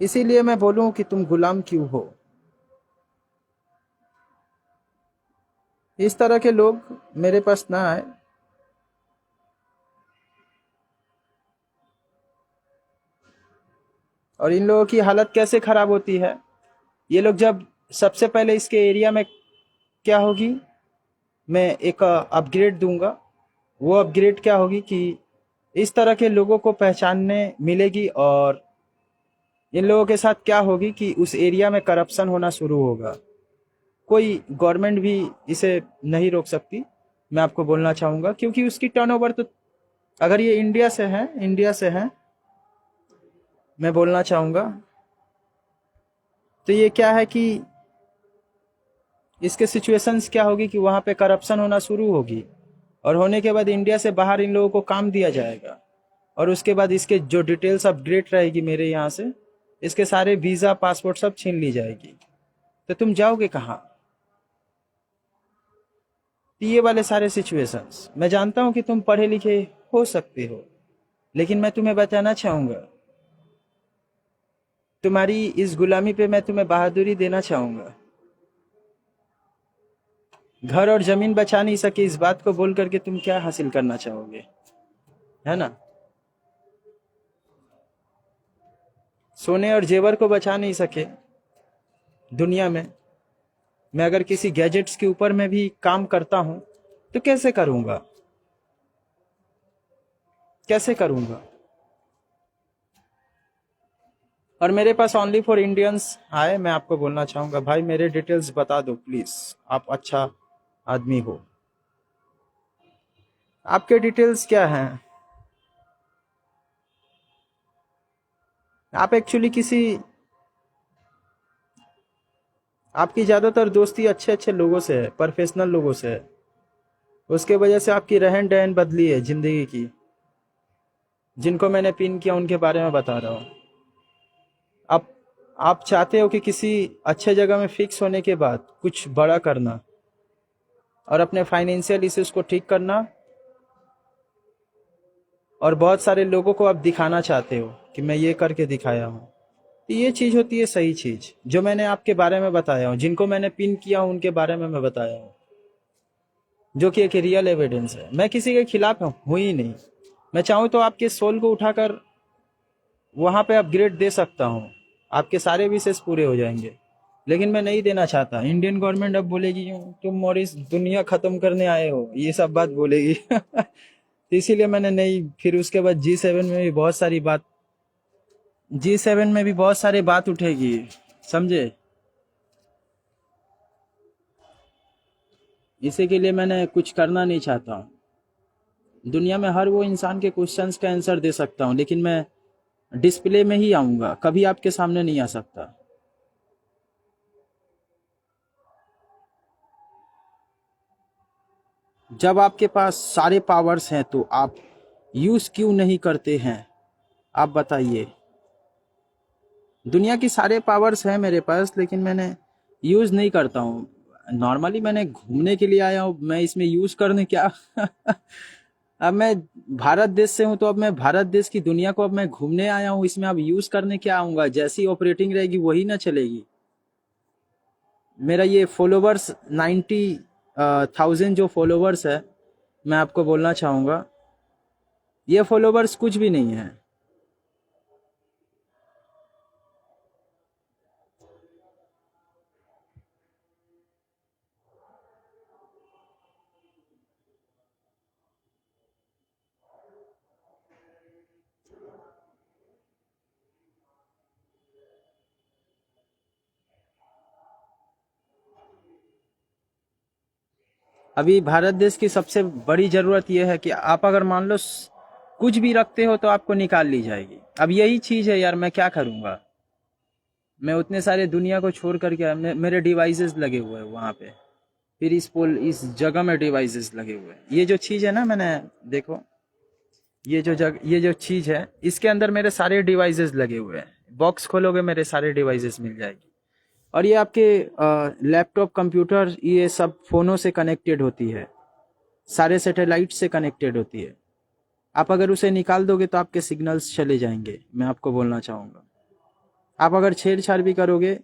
इसीलिए मैं बोलूं कि तुम गुलाम क्यों हो। इस तरह के लोग मेरे पास ना आए। और इन लोगों की हालत कैसे खराब होती है, ये लोग जब सबसे पहले इसके एरिया में क्या होगी, मैं एक अपग्रेड दूंगा। वो अपग्रेड क्या होगी कि इस तरह के लोगों को पहचानने मिलेगी। और इन लोगों के साथ क्या होगी कि उस एरिया में करप्शन होना शुरू होगा। कोई गवर्नमेंट भी इसे नहीं रोक सकती, मैं आपको बोलना चाहूँगा, क्योंकि उसकी टर्नओवर तो, अगर ये इंडिया से है, मैं बोलना चाहूँगा। तो ये क्या है कि इसके सिचुएशंस क्या होगी कि वहाँ पे करप्शन होना शुरू होगी। और होने के बाद इंडिया से बाहर इन लोगों को काम दिया जाएगा। और उसके बाद इसके जो डिटेल्स अपग्रेड रहेगी मेरे यहाँ से, इसके सारे वीज़ा पासपोर्ट सब छीन ली जाएगी। तो तुम जाओगे कहाँ? तो ये वाले सारे सिचुएशंस, मैं जानता हूँ कि तुम पढ़े लिखे हो सकते हो, लेकिन मैं तुम्हें बताना चाहूँगा, तुम्हारी इस गुलामी पे मैं तुम्हें बहादुरी देना चाहूँगा। घर और ज़मीन बचा नहीं सके, इस बात को बोल करके तुम क्या हासिल करना चाहोगे? है ना? सोने और जेवर को बचा नहीं सके दुनिया में। मैं अगर किसी गैजेट्स के ऊपर में भी काम करता हूं तो कैसे करूंगा, कैसे करूंगा? और मेरे पास ओनली फॉर इंडियंस आए, मैं आपको बोलना चाहूंगा भाई मेरे डिटेल्स बता दो प्लीज। आप अच्छा आदमी हो, आपके डिटेल्स क्या हैं? आप एक्चुअली किसी, आपकी ज्यादातर दोस्ती अच्छे अच्छे लोगों से है, प्रोफेशनल लोगों से है। उसके वजह से आपकी रहन सहन बदली है जिंदगी की। जिनको मैंने पिन किया उनके बारे में बता रहा हूँ। आप आप चाहते हो कि किसी अच्छे जगह में फिक्स होने के बाद कुछ बड़ा करना और अपने फाइनेंशियल इश्यूज को ठीक करना, और बहुत सारे लोगों को आप दिखाना चाहते हो कि मैं ये करके दिखाया हूँ। तो ये चीज होती है सही चीज, जो मैंने आपके बारे में बताया हूँ, जिनको मैंने पिन किया हूँ उनके बारे में मैं बताया हूँ, जो कि एक रियल एविडेंस है। मैं किसी के खिलाफ हूँ ही नहीं। मैं चाहूँ तो आपके सोल को उठाकर वहां पे अपग्रेड दे सकता हूँ, आपके सारे विशेष पूरे हो जाएंगे। लेकिन मैं नहीं देना चाहता। इंडियन गवर्नमेंट अब बोलेगी तुम मॉरिस दुनिया खत्म करने आए हो, ये सब बात बोलेगी। तो इसीलिए मैंने नहीं। फिर उसके बाद G7 में भी बहुत सारी बात, G7 में भी बहुत सारी बात उठेगी, समझे? इसी के लिए मैंने कुछ करना नहीं चाहता हूँ। दुनिया में हर वो इंसान के क्वेश्चंस का आंसर दे सकता हूँ, लेकिन मैं डिस्प्ले में ही आऊंगा, कभी आपके सामने नहीं आ सकता। जब आपके पास सारे पावर्स हैं तो आप यूज क्यों नहीं करते हैं? आप बताइए। दुनिया की सारे पावर्स हैं मेरे पास, लेकिन मैंने यूज नहीं करता हूँ। नॉर्मली मैंने घूमने के लिए आया हूँ, मैं इसमें यूज करने क्या? अब मैं भारत देश से हूँ, तो अब मैं भारत देश की दुनिया को अब मैं घूमने आया हूँ, इसमें अब यूज करने क्या आऊंगा? जैसी ऑपरेटिंग रहेगी वही ना चलेगी। मेरा ये फॉलोवर्स 90,000 जो फॉलोवर्स है, मैं आपको बोलना चाहूंगा ये फॉलोवर्स कुछ भी नहीं है। अभी भारत देश की सबसे बड़ी जरूरत यह है कि आप अगर मान लो कुछ भी रखते हो तो आपको निकाल ली जाएगी। अब यही चीज है यार, मैं क्या करूंगा? मैं उतने सारे दुनिया को छोड़ करके मेरे डिवाइसेस लगे हुए हैं वहां पे। फिर इस जगह में डिवाइसेस लगे हुए हैं। ये जो चीज है ना, मैंने देखो, ये जो चीज है इसके अंदर मेरे सारे डिवाइसेस लगे हुए हैं। बॉक्स खोलोगे मेरे सारे डिवाइसेस मिल जाएगी। और ये आपके लैपटॉप, कंप्यूटर, ये सब फोनों से कनेक्टेड होती है, सारे सैटेलाइट से कनेक्टेड होती है। आप अगर उसे निकाल दोगे तो आपके सिग्नल्स चले जाएंगे, मैं आपको बोलना चाहूंगा। आप अगर छेड़छाड़ भी करोगे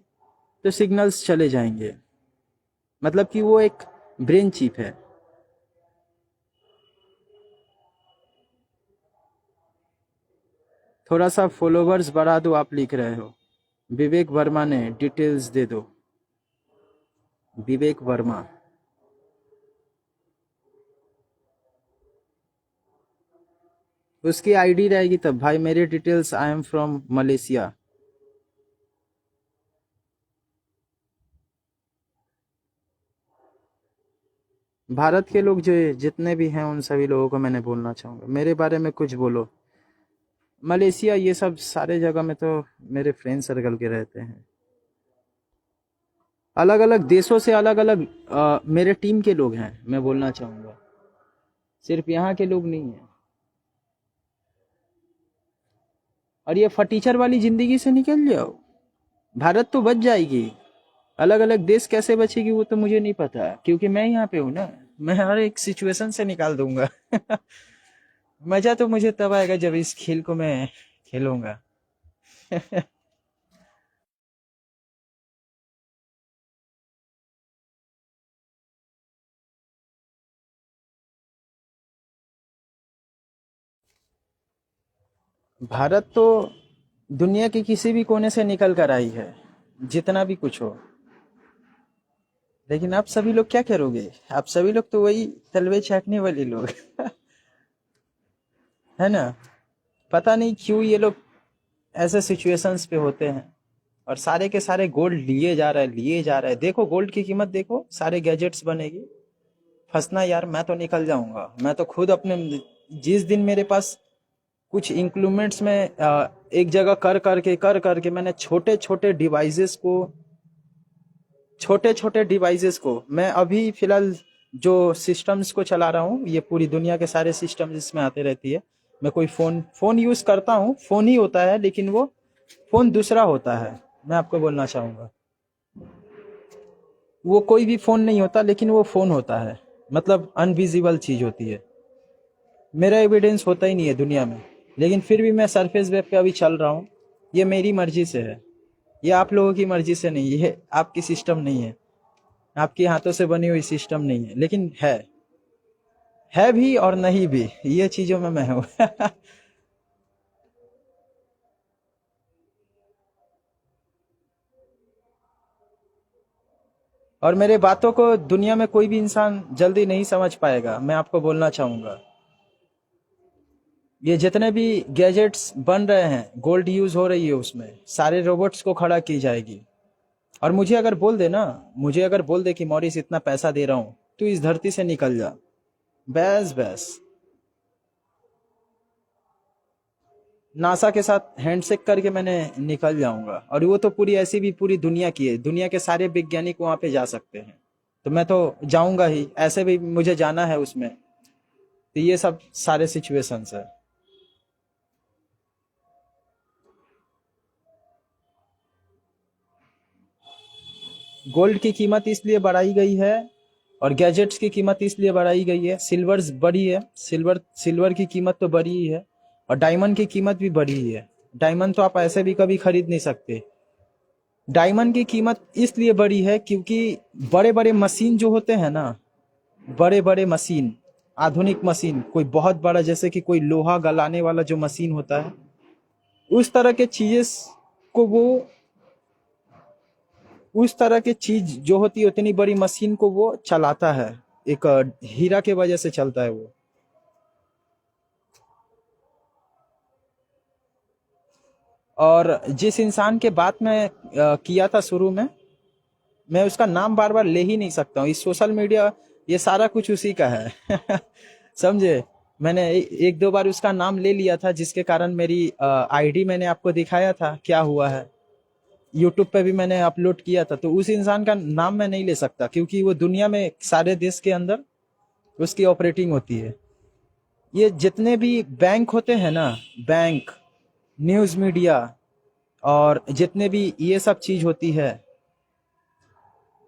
तो सिग्नल्स चले जाएंगे। मतलब कि वो एक ब्रेन चिप है। थोड़ा सा फॉलोवर्स बढ़ा दो, आप लिख रहे हो। विवेक वर्मा ने डिटेल्स दे दो। विवेक वर्मा। उसकी आईडी रहेगी तब भाई। मेरे details, I am from Malaysia. Bharat के लोग जो जितने भी हैं उन सभी लोगों को मैंने बोलना चाहूंगा, मेरे बारे में कुछ बोलो। मलेशिया ये सब सारे जगह में तो मेरे फ्रेंड सर्कल के रहते हैं। अलग अलग देशों से अलग अलग मेरे टीम के लोग हैं, मैं बोलना चाहूंगा। सिर्फ यहाँ के लोग नहीं हैं। और ये फटीचर वाली जिंदगी से निकल जाओ, भारत तो बच जाएगी। अलग अलग देश कैसे बचेगी वो तो मुझे नहीं पता, क्योंकि मैं यहाँ पे हूँ ना। मैं हर एक सिचुएशन से निकाल दूंगा। मजा तो मुझे तब आएगा जब इस खेल को मैं खेलूंगा। भारत तो दुनिया के किसी भी कोने से निकल कर आई है, जितना भी कुछ हो। लेकिन आप सभी लोग क्या करोगे? आप सभी लोग तो वही तलवे चाटने वाले लोग है ना? पता नहीं क्यों ये लोग ऐसे सिचुएशंस पे होते हैं और सारे के सारे गोल्ड लिए जा रहा है, लिए जा रहा है। देखो गोल्ड की कीमत देखो, सारे गैजेट्स बनेगी। फंसना यार, मैं तो निकल जाऊंगा। मैं तो खुद अपने, जिस दिन मेरे पास कुछ इंक्लूमेंट्स में एक जगह कर करके मैंने छोटे छोटे डिवाइसेस को मैं अभी फिलहाल जो सिस्टम्स को चला रहा हूँ, ये पूरी दुनिया के सारे सिस्टम जिसमें आते रहती है। मैं कोई फोन फोन यूज करता हूँ, फोन ही होता है, लेकिन वो फोन दूसरा होता है। मैं आपको बोलना चाहूंगा, वो कोई भी फोन नहीं होता, लेकिन वो फोन होता है। मतलब अनविजिबल चीज होती है। मेरा एविडेंस होता ही नहीं है दुनिया में, लेकिन फिर भी मैं सरफेस वेब पे अभी चल रहा हूँ। ये मेरी मर्जी से है, ये आप लोगों की मर्जी से नहीं, ये आपकी सिस्टम नहीं है, आपके हाथों से बनी हुई सिस्टम नहीं है, लेकिन है भी और नहीं भी, ये चीजों में मैं हूँ और मेरे बातों को दुनिया में कोई भी इंसान जल्दी नहीं समझ पाएगा। मैं आपको बोलना चाहूंगा, ये जितने भी गैजेट्स बन रहे हैं, गोल्ड यूज हो रही है उसमें, सारे रोबोट्स को खड़ा की जाएगी। और मुझे अगर बोल दे कि मॉरिस इतना पैसा दे रहा हूं, तू इस धरती से निकल जा, बस बस, नासा के साथ हैंडशेक करके मैंने निकल जाऊंगा। और वो तो पूरी, ऐसी भी पूरी दुनिया की है, दुनिया के सारे वैज्ञानिक वहां पे जा सकते हैं, तो मैं तो जाऊंगा ही, ऐसे भी मुझे जाना है उसमें। तो ये सब सारे सिचुएशंस है। गोल्ड की कीमत इसलिए बढ़ाई गई है और गैजेट्स की कीमत इसलिए बढ़ाई गई है, सिल्वर बढ़ी है, सिल्वर की कीमत तो बढ़ी ही है, और डायमंड की कीमत भी बढ़ी ही है। डायमंड तो आप ऐसे भी कभी खरीद नहीं सकते। डायमंड की कीमत इसलिए बढ़ी है क्योंकि बड़े बड़े मशीन जो होते हैं ना, बड़े बड़े मशीन, आधुनिक मशीन, कोई बहुत बड़ा, जैसे कि कोई लोहा गलाने वाला जो मशीन होता है, उस तरह के चीजें को वो उस तरह की चीज जो होती है, उतनी बड़ी मशीन को वो चलाता है। एक हीरा के वजह से चलता है वो। और जिस इंसान के बात में किया था शुरू में, मैं उसका नाम बार बार ले ही नहीं सकता हूँ। इस सोशल मीडिया, ये सारा कुछ उसी का है समझे? मैंने एक दो बार उसका नाम ले लिया था, जिसके कारण मेरी आईडी मैंने आपको दिखाया था क्या हुआ है। यूट्यूब पे भी मैंने अपलोड किया था। तो उस इंसान का नाम मैं नहीं ले सकता, क्योंकि वो दुनिया में सारे देश के अंदर उसकी ऑपरेटिंग होती है। ये जितने भी बैंक होते हैं ना, बैंक, न्यूज मीडिया, और जितने भी ये सब चीज होती है,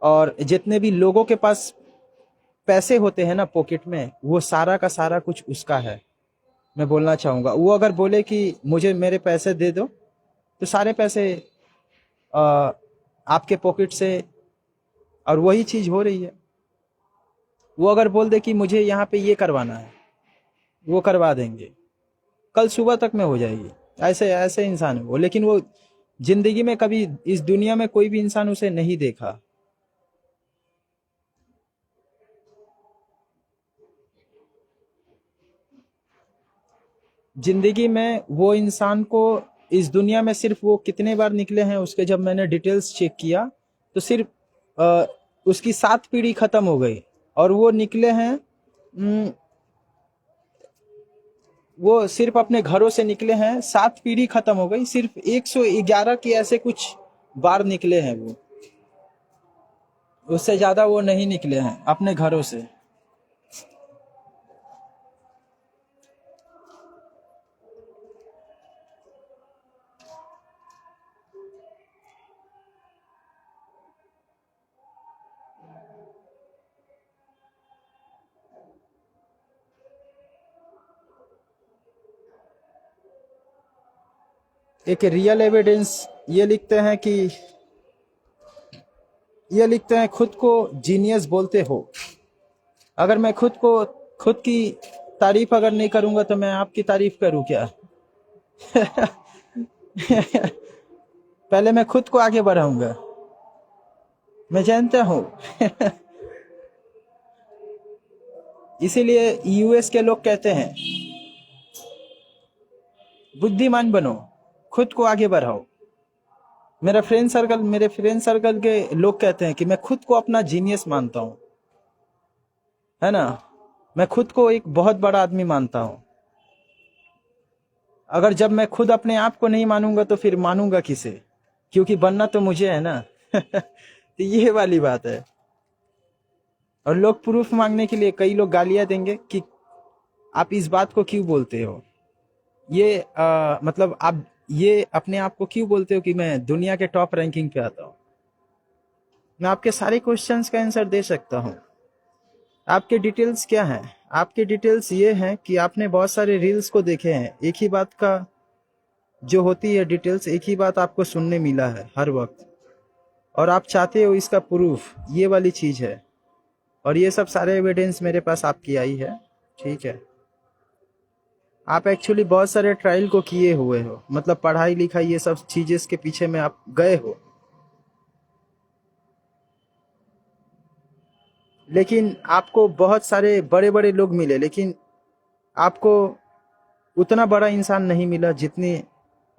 और जितने भी लोगों के पास पैसे होते हैं ना पॉकेट में, वो सारा का सारा कुछ उसका है। मैं बोलना चाहूंगा, वो अगर बोले कि मुझे मेरे पैसे दे दो, तो सारे पैसे आ, आपके पॉकेट से, और वही चीज हो रही है। वो अगर बोल दे कि मुझे यहाँ पे ये करवाना है, वो करवा देंगे, कल सुबह तक में हो जाएगी। ऐसे ऐसे इंसान है वो, लेकिन वो जिंदगी में कभी इस दुनिया में कोई भी इंसान उसे नहीं देखा। जिंदगी में वो इंसान को, इस दुनिया में सिर्फ वो कितने बार निकले हैं उसके, जब मैंने डिटेल्स चेक किया, तो सिर्फ उसकी 7 पीढ़ी खत्म हो गई। और वो निकले हैं, वो सिर्फ अपने घरों से निकले हैं, 7 पीढ़ी खत्म हो गई, सिर्फ 111 के ऐसे कुछ बार निकले हैं वो। उससे ज्यादा वो नहीं निकले हैं अपने घरों से। एक रियल एविडेंस ये लिखते हैं कि, ये लिखते हैं, खुद को जीनियस बोलते हो। अगर मैं खुद की तारीफ अगर नहीं करूंगा, तो मैं आपकी तारीफ करूं क्या? पहले मैं खुद को आगे बढ़ाऊंगा। मैं जानता हूँ। इसीलिए यूएस के लोग कहते हैं बुद्धिमान बनो, खुद को आगे बढ़ाओ। मेरे फ्रेंड सर्कल के लोग कहते हैं कि मैं खुद को अपना जीनियस मानता हूँ, है ना। मैं खुद को एक बहुत बड़ा आदमी मानता हूँ। अगर जब मैं खुद अपने आप को नहीं मानूंगा तो फिर मानूंगा किसे, क्योंकि बनना तो मुझे है ना। तो ये वाली बात है। और लोग प्रूफ मांगने के लिए कई लोग गालियां देंगे कि आप इस बात को क्यों बोलते हो, ये मतलब आप ये अपने आप को क्यों बोलते हो कि मैं दुनिया के टॉप रैंकिंग पे आता हूँ। मैं आपके सारे क्वेश्चंस का आंसर दे सकता हूँ। आपके डिटेल्स क्या हैं? आपके डिटेल्स ये हैं कि आपने बहुत सारे रील्स को देखे हैं, एक ही बात का जो होती है डिटेल्स, एक ही बात आपको सुनने मिला है हर वक्त, और आप चाहते हो इसका प्रूफ, ये वाली चीज है। और ये सब सारे एविडेंस मेरे पास आपकी आई है, ठीक है। आप एक्चुअली बहुत सारे ट्रायल को किए हुए हो, मतलब पढ़ाई लिखाई ये सब चीजें के पीछे में आप गए हो, लेकिन आपको बहुत सारे बड़े बड़े लोग मिले, लेकिन आपको उतना बड़ा इंसान नहीं मिला जितने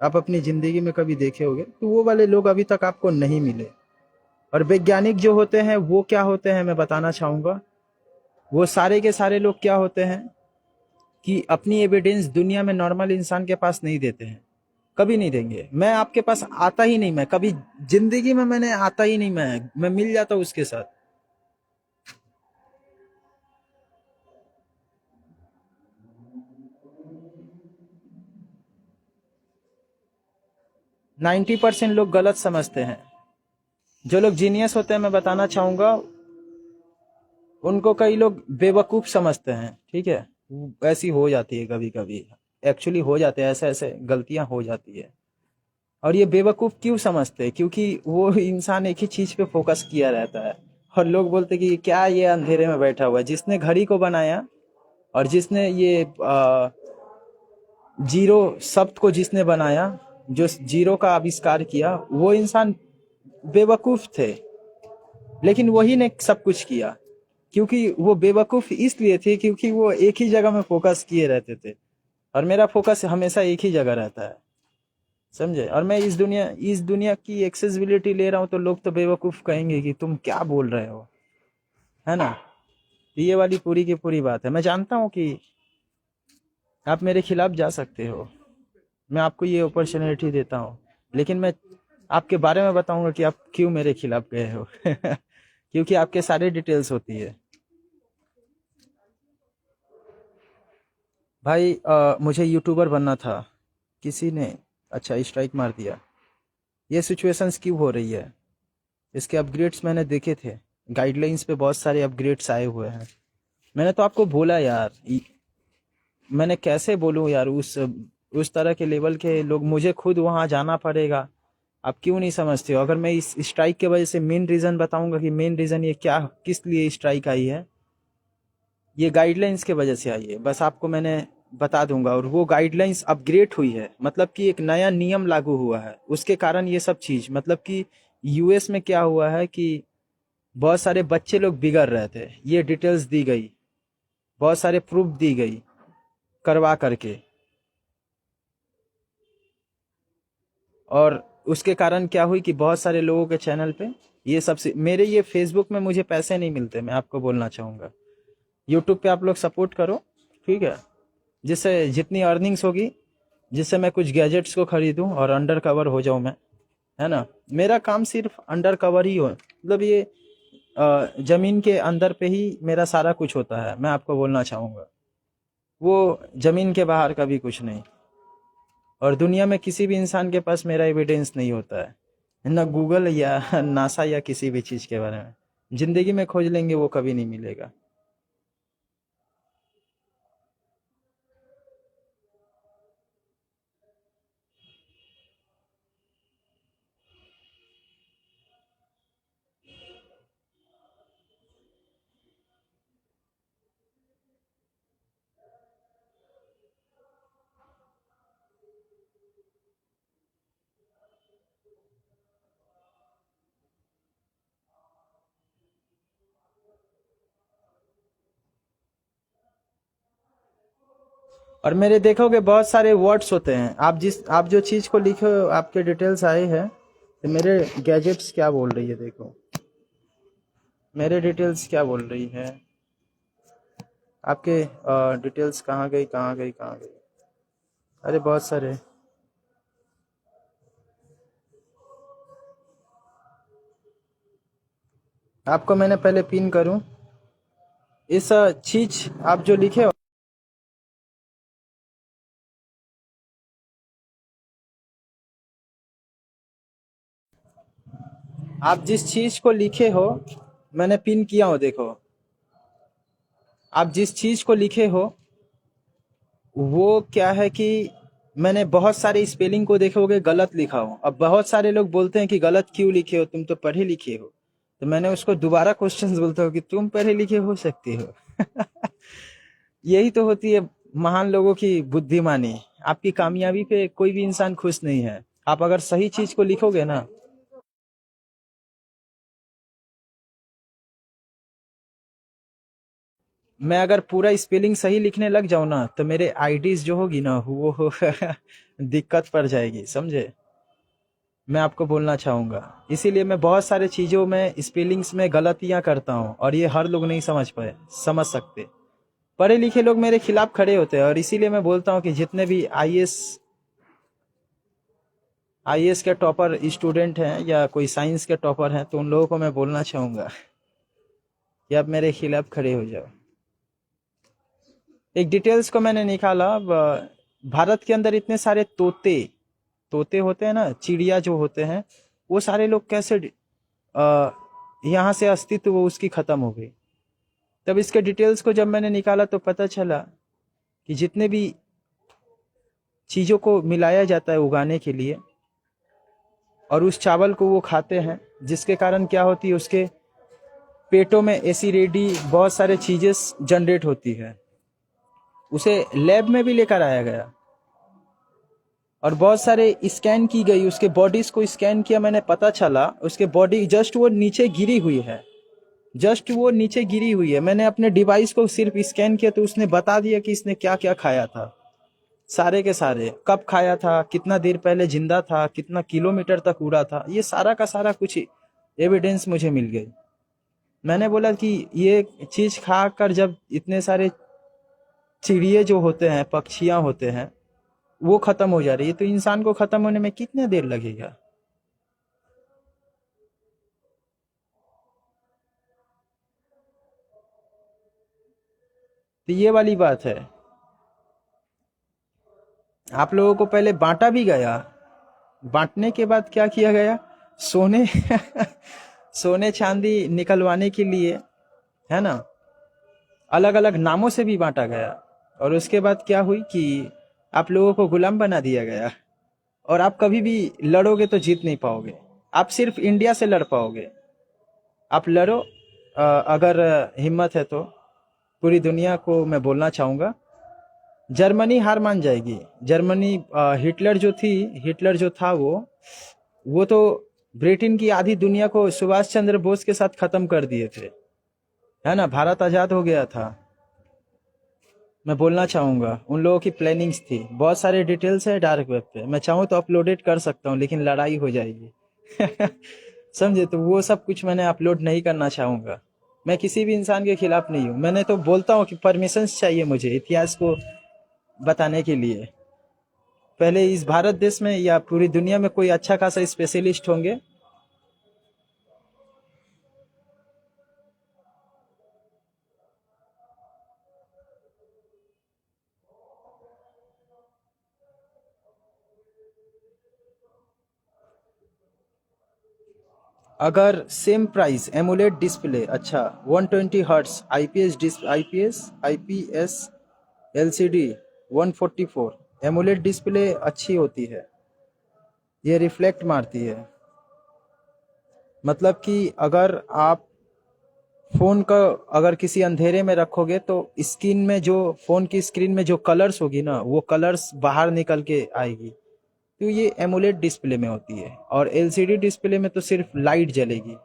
आप अपनी जिंदगी में कभी देखे होंगे। तो वो वाले लोग अभी तक आपको नहीं मिले। और वैज्ञानिक जो होते हैं वो क्या होते हैं मैं बताना चाहूंगा। वो सारे के सारे लोग क्या होते हैं कि अपनी एविडेंस दुनिया में नॉर्मल इंसान के पास नहीं देते हैं, कभी नहीं देंगे। मैं आपके पास आता ही नहीं, मैं कभी जिंदगी में मैंने आता ही नहीं, मैं मिल जाता हूं उसके साथ। 90% लोग गलत समझते हैं। जो लोग जीनियस होते हैं मैं बताना चाहूंगा, उनको कई लोग बेवकूफ समझते हैं, ठीक है। ऐसी हो जाती है कभी कभी, एक्चुअली हो जाते हैं, ऐसे ऐसे गलतियां हो जाती है। और ये बेवकूफ क्यों समझते हैं? क्योंकि वो इंसान एक ही चीज पे फोकस किया रहता है। और लोग बोलते हैं कि क्या ये अंधेरे में बैठा हुआ है। जिसने घड़ी को बनाया और जिसने ये जीरो शब्द को जिसने बनाया, जो जीरो का आविष्कार किया, वो इंसान बेवकूफ थे, लेकिन वही ने सब कुछ किया। क्योंकि वो बेवकूफ इसलिए थे क्योंकि वो एक ही जगह में फोकस किए रहते थे। और मेरा फोकस हमेशा एक ही जगह रहता है, समझे। और मैं इस दुनिया की एक्सेसिबिलिटी ले रहा हूँ, तो लोग तो बेवकूफ कहेंगे कि तुम क्या बोल रहे हो, है ना। तो ये वाली पूरी की पूरी बात है। मैं जानता हूँ कि आप मेरे खिलाफ जा सकते हो, मैं आपको ये अपॉर्चुनिटी देता हूँ, लेकिन मैं आपके बारे में बताऊंगा कि आप क्यों मेरे खिलाफ गए हो। क्योंकि आपके सारे डिटेल्स होती है। भाई मुझे यूट्यूबर बनना था, किसी ने अच्छा स्ट्राइक मार दिया। ये सिचुएशंस क्यों हो रही है? इसके अपग्रेड्स मैंने देखे थे, गाइडलाइंस पे बहुत सारे अपग्रेड्स आए हुए हैं। मैंने तो आपको बोला यार, मैंने कैसे बोलूं यार, उस तरह के लेवल के लोग, मुझे खुद वहां जाना पड़ेगा। आप क्यों नहीं समझते हो? अगर मैं इस स्ट्राइक के वजह से मेन रीजन बताऊंगा कि मेन रीजन ये क्या, किस लिए स्ट्राइक आई है, ये गाइडलाइंस के वजह से आई है, बस आपको मैंने बता दूंगा। और वो गाइडलाइंस अपग्रेड हुई है, मतलब कि एक नया नियम लागू हुआ है, उसके कारण ये सब चीज, मतलब कि यूएस में क्या हुआ है कि बहुत सारे बच्चे लोग बिगड़ रहे थे, ये डिटेल्स दी गई, बहुत सारे प्रूफ दी गई करवा करके। और उसके कारण क्या हुई कि बहुत सारे लोगों के चैनल पे ये सबसे, मेरे ये फेसबुक में मुझे पैसे नहीं मिलते, मैं आपको बोलना चाहूंगा। यूट्यूब पे आप लोग सपोर्ट करो, ठीक है, जिससे जितनी अर्निंग्स होगी, जिससे मैं कुछ गैजेट्स को खरीदूं और अंडर कवर हो जाऊं मैं, है ना। मेरा काम सिर्फ अंडर कवर ही हो, मतलब ये जमीन के अंदर पे ही मेरा सारा कुछ होता है, मैं आपको बोलना चाहूंगा। वो जमीन के बाहर का भी कुछ नहीं। और दुनिया में किसी भी इंसान के पास मेरा एविडेंस नहीं होता है, ना गूगल या नासा या किसी भी चीज के बारे में। जिंदगी में खोज लेंगे वो कभी नहीं मिलेगा। और मेरे देखोगे बहुत सारे वर्ड्स होते हैं, आप जो चीज को लिखो आपके डिटेल्स आए हैं, तो मेरे गैजेट्स क्या बोल रही है देखो, मेरे डिटेल्स क्या बोल रही है, आपके डिटेल्स कहाँ गई कहाँ गई कहाँ गई, अरे बहुत सारे। आपको मैंने पहले पिन करूं इस चीज आप जो लिखे हो, आप जिस चीज को लिखे हो मैंने पिन किया हो देखो, आप जिस चीज को लिखे हो वो क्या है कि मैंने बहुत सारे स्पेलिंग को देखोगे गलत लिखा हो। अब बहुत सारे लोग बोलते हैं कि गलत क्यों लिखे हो, तुम तो पढ़े लिखे हो। तो मैंने उसको दोबारा क्वेश्चन बोलता हूँ कि तुम पढ़े लिखे हो सकते हो। यही तो होती है महान लोगों की बुद्धिमानी। आपकी कामयाबी पे कोई भी इंसान खुश नहीं है। आप अगर सही चीज को लिखोगे ना, मैं अगर पूरा स्पेलिंग सही लिखने लग जाऊं ना तो मेरे आईडीज जो होगी ना वो दिक्कत पड़ जाएगी, समझे। मैं आपको बोलना चाहूंगा, इसीलिए मैं बहुत सारे चीजों में स्पेलिंग्स में गलतियां करता हूं और ये हर लोग नहीं समझ सकते। पढ़े लिखे लोग मेरे खिलाफ खड़े होते हैं और इसीलिए मैं बोलता हूं कि जितने भी आईएएस के टॉपर स्टूडेंट हैं या कोई साइंस के टॉपर हैं, तो उन लोगों को मैं बोलना चाहूंगा कि आप मेरे खिलाफ खड़े हो जाओ। एक डिटेल्स को मैंने निकाला, भारत के अंदर इतने सारे तोते तोते होते हैं ना, चिड़िया जो होते हैं, वो सारे लोग कैसे यहाँ से अस्तित्व वो उसकी खत्म हो गई। तब इसके डिटेल्स को जब मैंने निकाला तो पता चला कि जितने भी चीजों को मिलाया जाता है उगाने के लिए और उस चावल को वो खाते हैं, जिसके कारण क्या होती है, उसके पेटों में एसिडिटी बहुत सारे चीजें जनरेट होती है। उसे लैब में भी लेकर आया गया और बहुत सारे स्कैन की गई, उसके बॉडीज को स्कैन किया, मैंने पता चला उसके बॉडी जस्ट वो नीचे गिरी हुई है, जस्ट वो नीचे गिरी हुई है। मैंने अपने डिवाइस को सिर्फ स्कैन किया तो उसने बता दिया कि इसने क्या क्या खाया था, सारे के सारे, कब खाया था, कितना देर पहले जिंदा था, कितना किलोमीटर तक उड़ा था, ये सारा का सारा कुछ एविडेंस मुझे मिल गई। मैंने बोला कि ये चीज खाकर जब इतने सारे चिड़िए जो होते हैं, पक्षियां होते हैं, वो खत्म हो जा रही है, तो इंसान को खत्म होने में कितने देर लगेगा। तो ये वाली बात है। आप लोगों को पहले बांटा भी गया, बांटने के बाद क्या किया गया, सोने सोने चांदी निकलवाने के लिए, है ना, अलग अलग नामों से भी बांटा गया। और उसके बाद क्या हुई कि आप लोगों को गुलाम बना दिया गया और आप कभी भी लड़ोगे तो जीत नहीं पाओगे। आप सिर्फ इंडिया से लड़ पाओगे। आप लड़ो, अगर हिम्मत है तो पूरी दुनिया को मैं बोलना चाहूंगा, जर्मनी हार मान जाएगी। जर्मनी, हिटलर जो थी, हिटलर जो था वो तो ब्रिटेन की आधी दुनिया को सुभाष चंद्र बोस के साथ खत्म कर दिए थे, है ना, भारत आजाद हो गया था। मैं बोलना चाहूंगा उन लोगों की प्लानिंग्स थी। बहुत सारे डिटेल्स है डार्क वेब पे, मैं चाहूँ तो अपलोडेड कर सकता हूँ, लेकिन लड़ाई हो जाएगी। समझे, तो वो सब कुछ मैंने अपलोड नहीं करना चाहूंगा। मैं किसी भी इंसान के खिलाफ नहीं हूँ। मैंने तो बोलता हूँ कि परमिशन चाहिए मुझे इतिहास को बताने के लिए। पहले इस भारत देश में या पूरी दुनिया में कोई अच्छा खासा स्पेशलिस्ट होंगे। अगर सेम प्राइस एमुलेट डिस्प्ले, अच्छा 120 hertz IPS LCD 144, AMOLED display अच्छी होती है, ये रिफ्लेक्ट मारती है। मतलब कि अगर आप फोन का अगर किसी अंधेरे में रखोगे तो स्क्रीन में जो, फोन की स्क्रीन में जो कलर्स होगी ना, वो कलर्स बाहर निकल के आएगी। तो ये एमुलेट डिस्प्ले में होती है। और एलसीडी डिस्प्ले में तो सिर्फ लाइट जलेगी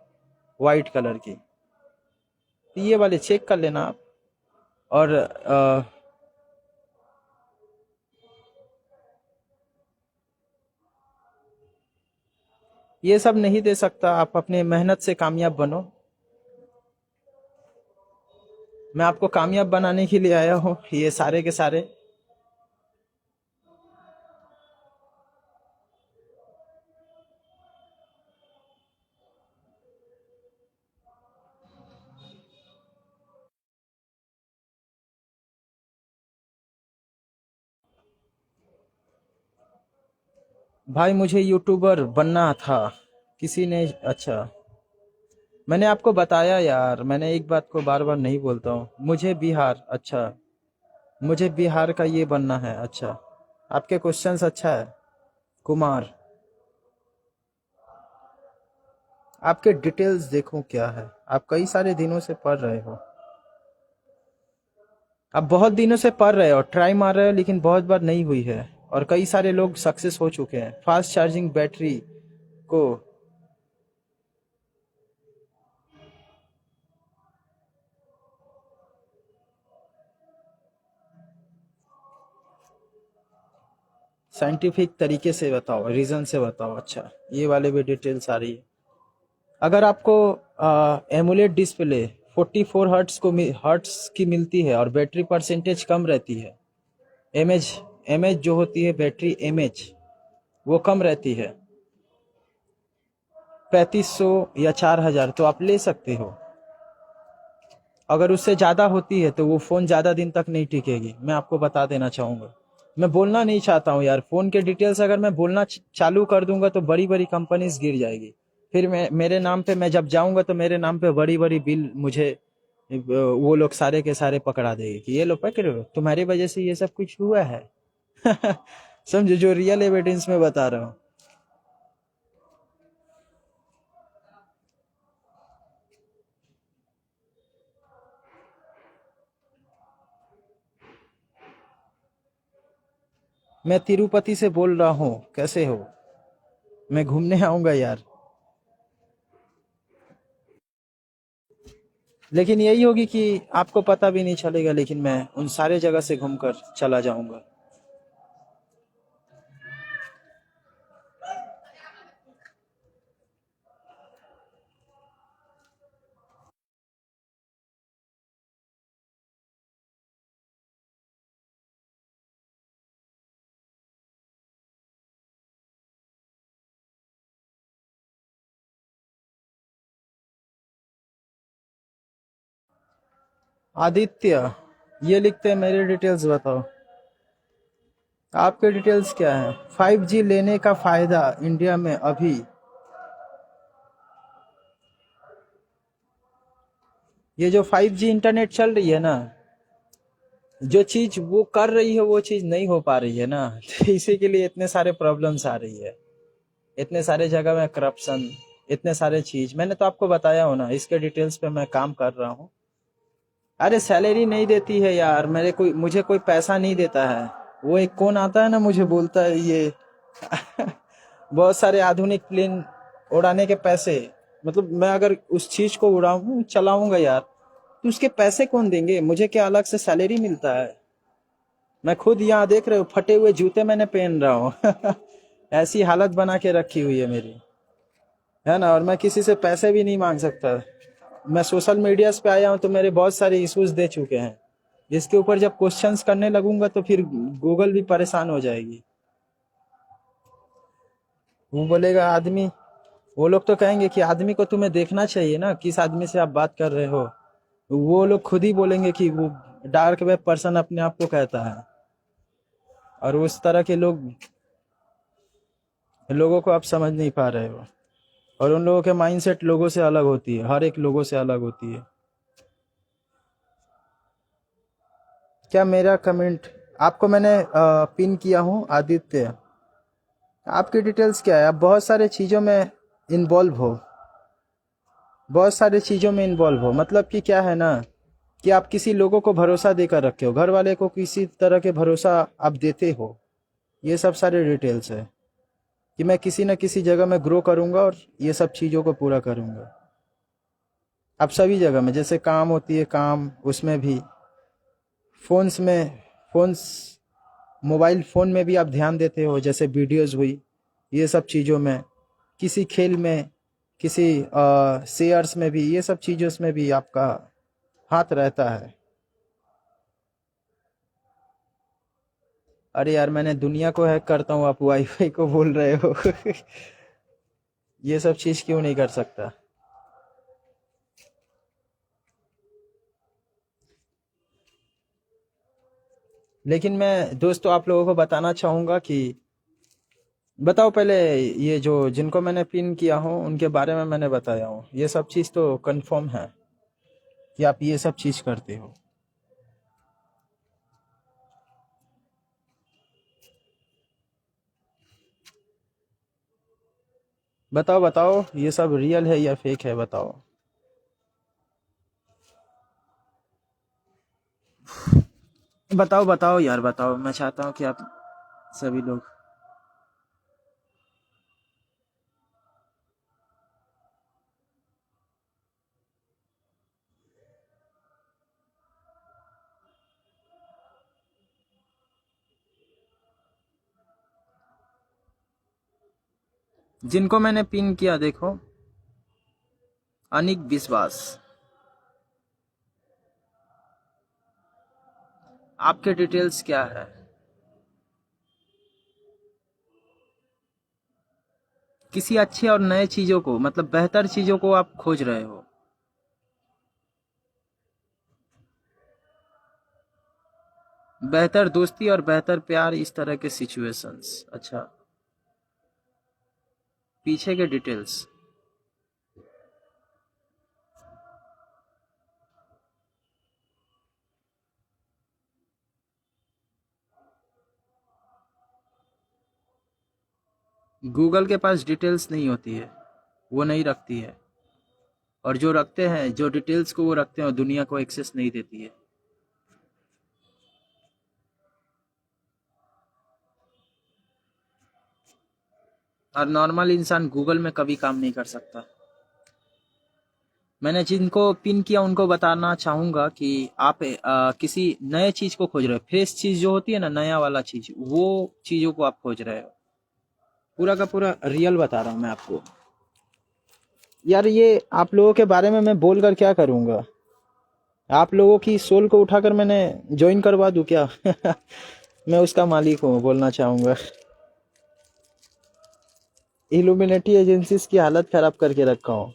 वाइट कलर की। तो ये वाले चेक कर लेना आप। और ये सब नहीं दे सकता। आप अपने मेहनत से कामयाब बनो। मैं आपको कामयाब बनाने के लिए आया हूँ, ये सारे के सारे। भाई मुझे यूट्यूबर बनना था, किसी ने। अच्छा, मैंने आपको बताया यार, मैंने एक बात को बार बार नहीं बोलता हूँ। मुझे बिहार, अच्छा, मुझे बिहार का ये बनना है। अच्छा, आपके क्वेश्चंस अच्छा है। कुमार, आपके डिटेल्स देखो क्या है। आप कई सारे दिनों से पढ़ रहे हो। आप बहुत दिनों से पढ़ रहे हो, ट्राई मार रहे हो, लेकिन बहुत बार नहीं हुई है। और कई सारे लोग सक्सेस हो चुके हैं फास्ट चार्जिंग बैटरी को। साइंटिफिक तरीके से बताओ, रीजन से बताओ। अच्छा, ये वाले भी डिटेल्स आ रही है। अगर आपको एमुलेट डिस्प्ले 44 हर्ट्स हर्ट्स की मिलती है और बैटरी परसेंटेज कम रहती है, एमएच एमएच जो होती है बैटरी एमएच, वो कम रहती है 3500 या 4000, तो आप ले सकते हो। अगर उससे ज़्यादा होती है तो वो फ़ोन ज़्यादा दिन तक नहीं टिकेगी। मैं आपको बता देना चाहूँगा। मैं बोलना नहीं चाहता हूँ यार, फ़ोन के डिटेल्स अगर मैं बोलना चालू कर दूंगा तो बड़ी बड़ी कंपनीज गिर जाएगी। फिर मेरे नाम पे मैं जब जाऊंगा तो मेरे नाम पे बड़ी बड़ी बिल मुझे वो लोग सारे के सारे पकड़ा देंगे कि ये लो पकड़ लो, तुम्हारी वजह से ये सब कुछ हुआ है। समझो, जो रियल एविडेंस में बता रहा हूँ। मैं तिरुपति से बोल रहा हूँ, कैसे हो? मैं घूमने आऊंगा यार। लेकिन यही होगी कि आपको पता भी नहीं चलेगा, लेकिन मैं उन सारे जगह से घूमकर चला जाऊंगा। आदित्य, ये लिखते हैं मेरे डिटेल्स बताओ। आपके डिटेल्स क्या है? 5G लेने का फायदा इंडिया में अभी। ये जो 5G इंटरनेट चल रही है ना, जो चीज वो कर रही है वो चीज नहीं हो पा रही है ना। तो इसी के लिए इतने सारे प्रॉब्लम्स आ रही है। इतने सारे जगह में करप्शन, इतने सारे चीज। मैंने तो आपको बताया हो ना, इसके डिटेल्स पे मैं काम कर रहा हूँ। अरे सैलरी नहीं देती है यार, मुझे कोई पैसा नहीं देता है। वो एक कौन आता है ना, मुझे बोलता है ये बहुत सारे आधुनिक प्लेन उड़ाने के पैसे। मतलब मैं अगर उस चीज को उड़ाऊं चलाऊंगा यार, तो उसके पैसे कौन देंगे? मुझे क्या अलग से सैलरी मिलता है? मैं खुद यहाँ देख रहे हो, फटे हुए जूते मैंने पहन रहा हूँ। ऐसी हालत बना के रखी हुई है मेरी, है ना। और मैं किसी से पैसे भी नहीं मांग सकता। मैं सोशल मीडिया पे आया हूँ तो मेरे बहुत सारे इश्यूज दे चुके हैं, जिसके ऊपर जब क्वेश्चंस करने लगूंगा तो फिर गूगल भी परेशान हो जाएगी। वो बोलेगा आदमी, वो लोग तो कहेंगे कि आदमी को तुम्हें देखना चाहिए ना, किस आदमी से आप बात कर रहे हो। वो लोग खुद ही बोलेंगे कि वो डार्क वेब पर्सन अपने आप को कहता है। और उस तरह के लोगों को आप समझ नहीं पा रहे हो। और उन लोगों के माइंडसेट लोगों से अलग होती है, हर एक लोगों से अलग होती है। क्या मेरा कमेंट आपको मैंने पिन किया हूँ आदित्य? आपकी डिटेल्स क्या है? आप बहुत सारे चीज़ों में इन्वॉल्व हो, बहुत सारे चीज़ों में इन्वॉल्व हो। मतलब कि क्या है ना, कि आप किसी लोगों को भरोसा देकर रखे हो, घर वाले को किसी तरह के भरोसा आप देते हो। ये सब सारे डिटेल्स है कि मैं किसी न किसी जगह में ग्रो करूंगा और ये सब चीज़ों को पूरा करूंगा। आप सभी जगह में, जैसे काम होती है काम, उसमें भी फोन्स में, फोन्स, मोबाइल फ़ोन में भी आप ध्यान देते हो, जैसे वीडियोस हुई, ये सब चीज़ों में किसी खेल में, किसी शेयर्स में भी, ये सब चीज़ों में भी आपका हाथ रहता है। अरे यार, मैंने दुनिया को हैक करता हूँ, आप वाईफाई को बोल रहे हो। ये सब चीज़ क्यों नहीं कर सकता? लेकिन मैं दोस्तों आप लोगों को बताना चाहूँगा कि बताओ पहले, ये जो जिनको मैंने पिन किया हूँ उनके बारे में मैंने बताया हूँ, ये सब चीज़ तो कंफर्म है कि आप ये सब चीज़ करते हो। बताओ बताओ, ये सब रियल है या फेक है, बताओ। बताओ बताओ यार, बताओ, मैं चाहता हूँ कि आप सभी लोग। जिनको मैंने पिन किया देखो, अनिक विश्वास, आपके डिटेल्स क्या है? किसी अच्छे और नए चीजों को, मतलब बेहतर चीजों को आप खोज रहे हो। बेहतर दोस्ती और बेहतर प्यार, इस तरह के सिचुएशंस। अच्छा, पीछे के डिटेल्स। गूगल के पास डिटेल्स नहीं होती है, वो नहीं रखती है। और जो रखते हैं, जो डिटेल्स को वो रखते हैं, वो दुनिया को एक्सेस नहीं देती है। और नॉर्मल इंसान गूगल में कभी काम नहीं कर सकता। मैंने जिनको पिन किया उनको बताना चाहूंगा कि आप किसी नए चीज को खोज रहे हो, फ्रेश चीज जो होती है ना, नया वाला चीज, वो चीजों को आप खोज रहे हो। पूरा का पूरा रियल बता रहा हूँ मैं आपको। यार, ये आप लोगों के बारे में मैं बोल कर क्या करूंगा? आप लोगों की सोल को उठाकर मैंने ज्वाइन करवा दूं क्या? मैं उसका मालिक हूँ, बोलना चाहूंगा। इल्यूमिनेटी एजेंसीज की हालत खराब करके रखा हूँ।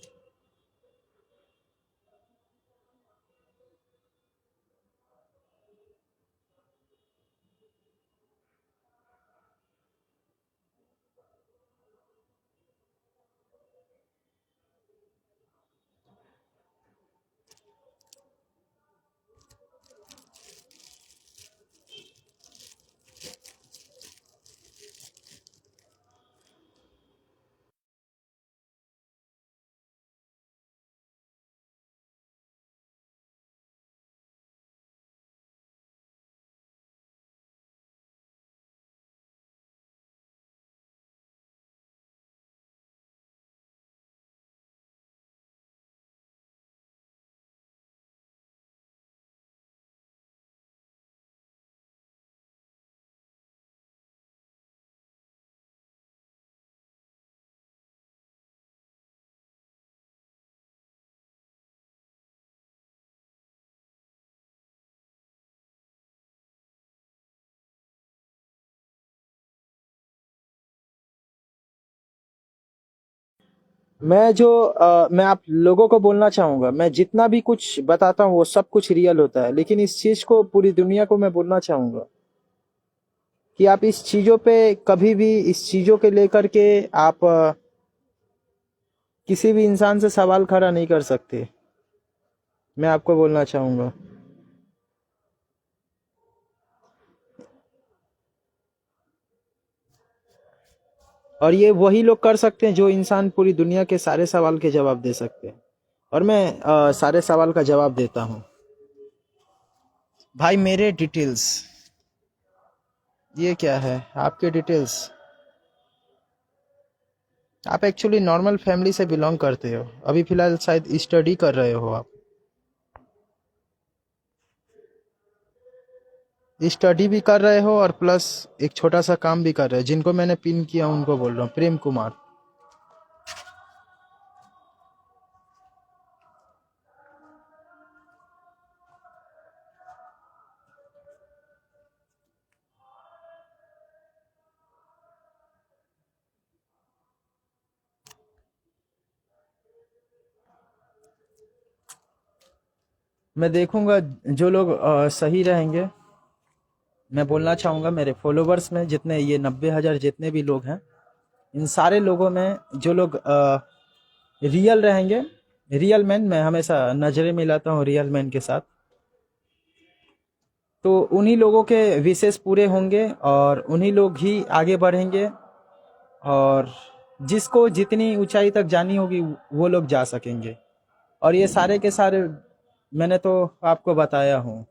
मैं आप लोगों को बोलना चाहूंगा, मैं जितना भी कुछ बताता हूँ वो सब कुछ रियल होता है, लेकिन इस चीज को पूरी दुनिया को मैं बोलना चाहूंगा कि आप इस चीजों पे कभी भी, इस चीजों के लेकर के आप किसी भी इंसान से सवाल खड़ा नहीं कर सकते। मैं आपको बोलना चाहूंगा। और ये वही लोग कर सकते हैं जो इंसान पूरी दुनिया के सारे सवाल के जवाब दे सकते हैं। और मैं सारे सवाल का जवाब देता हूँ। भाई, मेरे डिटेल्स, ये क्या है? आपके डिटेल्स। आप एक्चुअली नॉर्मल फैमिली से बिलोंग करते हो, अभी फिलहाल शायद स्टडी कर रहे हो आप। स्टडी भी कर रहे हो और प्लस एक छोटा सा काम भी कर रहे हो। जिनको मैंने पिन किया उनको बोल रहा हूँ, प्रेम कुमार। मैं देखूंगा जो लोग सही रहेंगे। मैं बोलना चाहूँगा मेरे फॉलोवर्स में जितने ये 90,000 जितने भी लोग हैं, इन सारे लोगों में जो लोग रियल रहेंगे, रियल मैन, मैं हमेशा नजरें मिलाता हूँ रियल मैन के साथ, तो उन्हीं लोगों के विशेष पूरे होंगे और उन्हीं लोग ही आगे बढ़ेंगे। और जिसको जितनी ऊंचाई तक जानी होगी वो लोग जा सकेंगे। और ये सारे के सारे मैंने तो आपको बताया हूँ।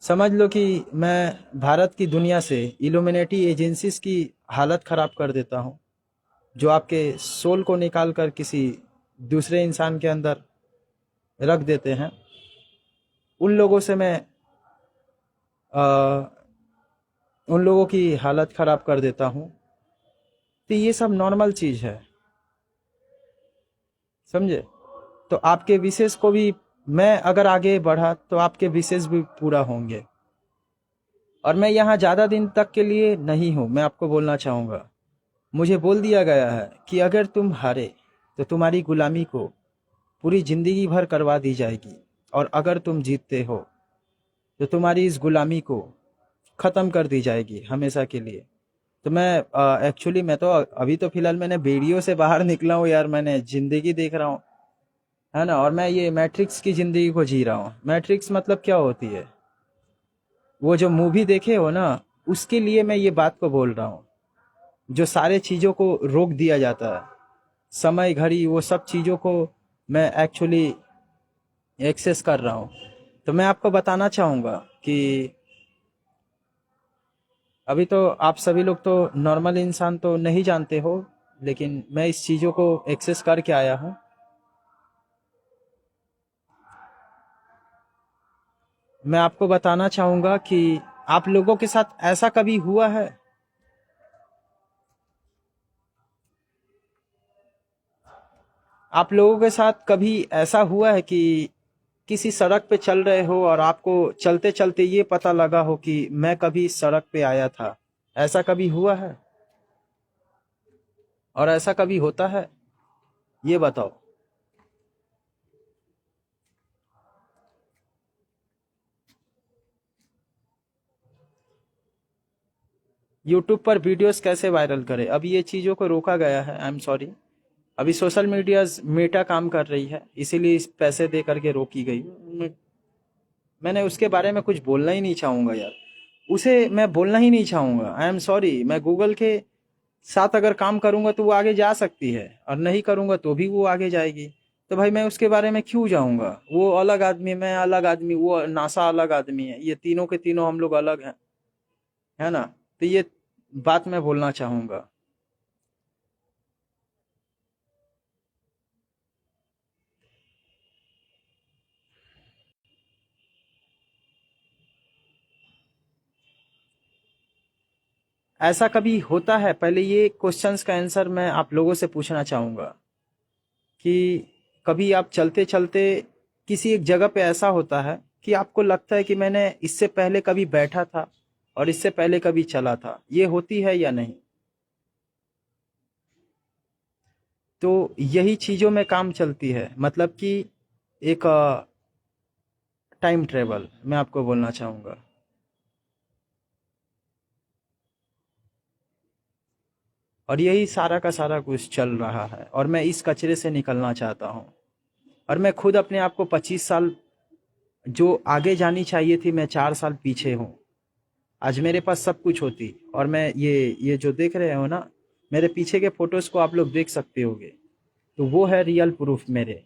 समझ लो कि मैं भारत की दुनिया से इल्यूमिनेटी एजेंसीज की हालत खराब कर देता हूँ, जो आपके सोल को निकाल कर किसी दूसरे इंसान के अंदर रख देते हैं। उन लोगों से मैं अ, उन लोगों की हालत खराब कर देता हूँ। तो ये सब नॉर्मल चीज है, समझे। तो आपके विशेष को भी, मैं अगर आगे बढ़ा तो आपके विशेष भी पूरा होंगे। और मैं यहाँ ज्यादा दिन तक के लिए नहीं हूँ, मैं आपको बोलना चाहूंगा। मुझे बोल दिया गया है कि अगर तुम हारे तो तुम्हारी गुलामी को पूरी जिंदगी भर करवा दी जाएगी, और अगर तुम जीतते हो तो तुम्हारी इस गुलामी को खत्म कर दी जाएगी हमेशा के लिए। तो मैं एक्चुअली मैं तो अभी तो फिलहाल मैंने वीडियो से बाहर निकला हूँ यार, मैंने जिंदगी देख रहा हूँ, है ना। और मैं ये मैट्रिक्स की जिंदगी को जी रहा हूँ। मैट्रिक्स मतलब क्या होती है, वो जो मूवी देखे हो ना, उसके लिए मैं ये बात को बोल रहा हूँ। जो सारे चीजों को रोक दिया जाता है, समय घड़ी, वो सब चीजों को मैं एक्चुअली एक्सेस कर रहा हूँ। तो मैं आपको बताना चाहूंगा कि अभी तो आप सभी लोग तो नॉर्मल इंसान तो नहीं जानते हो, लेकिन मैं इस चीजों को एक्सेस करके आया हूँ। मैं आपको बताना चाहूंगा कि आप लोगों के साथ ऐसा कभी हुआ है, आप लोगों के साथ कभी ऐसा हुआ है कि किसी सड़क पे चल रहे हो और आपको चलते चलते ये पता लगा हो कि मैं कभी इस सड़क पे आया था? ऐसा कभी हुआ है? और ऐसा कभी होता है? ये बताओ। यूट्यूब पर वीडियोस कैसे वायरल करें? अभी ये चीज़ों को रोका गया है, आई एम सॉरी। अभी सोशल मीडिया मेटा काम कर रही है, इसीलिए इस पैसे दे करके रोकी गई। मैंने उसके बारे में कुछ बोलना ही नहीं चाहूंगा यार, उसे मैं बोलना ही नहीं चाहूंगा। I am sorry. मैं गूगल के साथ अगर काम करूंगा तो वो आगे जा सकती है, और नहीं करूंगा तो भी वो आगे जाएगी। तो भाई मैं उसके बारे में क्यों जाऊंगा? वो अलग आदमी, मैं अलग आदमी, वो नासा अलग आदमी है, ये तीनों के तीनों हम लोग अलग हैं, है ना। तो ये बात मैं बोलना चाहूंगा। ऐसा कभी होता है? पहले ये क्वेश्चंस का आंसर मैं आप लोगों से पूछना चाहूंगा कि कभी आप चलते चलते किसी एक जगह पे ऐसा होता है कि आपको लगता है कि मैंने इससे पहले कभी बैठा था और इससे पहले कभी चला था? ये होती है या नहीं? तो यही चीजों में काम चलती है, मतलब कि एक टाइम ट्रेवल मैं आपको बोलना चाहूंगा। और यही सारा का सारा कुछ चल रहा है, और मैं इस कचरे से निकलना चाहता हूँ। और मैं खुद अपने आप को 25 साल जो आगे जानी चाहिए थी, मैं 4 साल पीछे हूँ। आज मेरे पास सब कुछ होती, और मैं ये जो देख रहे हो ना, मेरे पीछे के फोटोज को आप लोग देख सकते होगे, तो वो है रियल प्रूफ मेरे।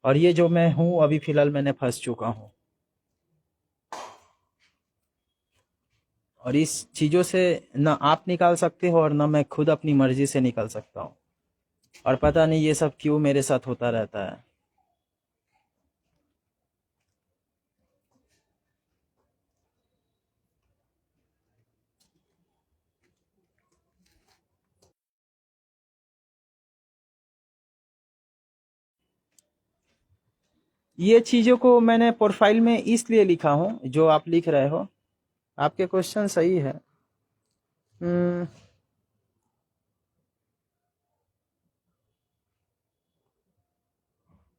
और ये जो मैं हूँ अभी फिलहाल, मैंने फंस चुका हूँ। और इस चीजों से ना आप निकाल सकते हो और ना मैं खुद अपनी मर्जी से निकल सकता हूँ। और पता नहीं ये सब क्यों मेरे साथ होता रहता है। ये चीजों को मैंने प्रोफाइल में इसलिए लिखा हूँ जो आप लिख रहे हो। आपके क्वेश्चन सही है। हम्म,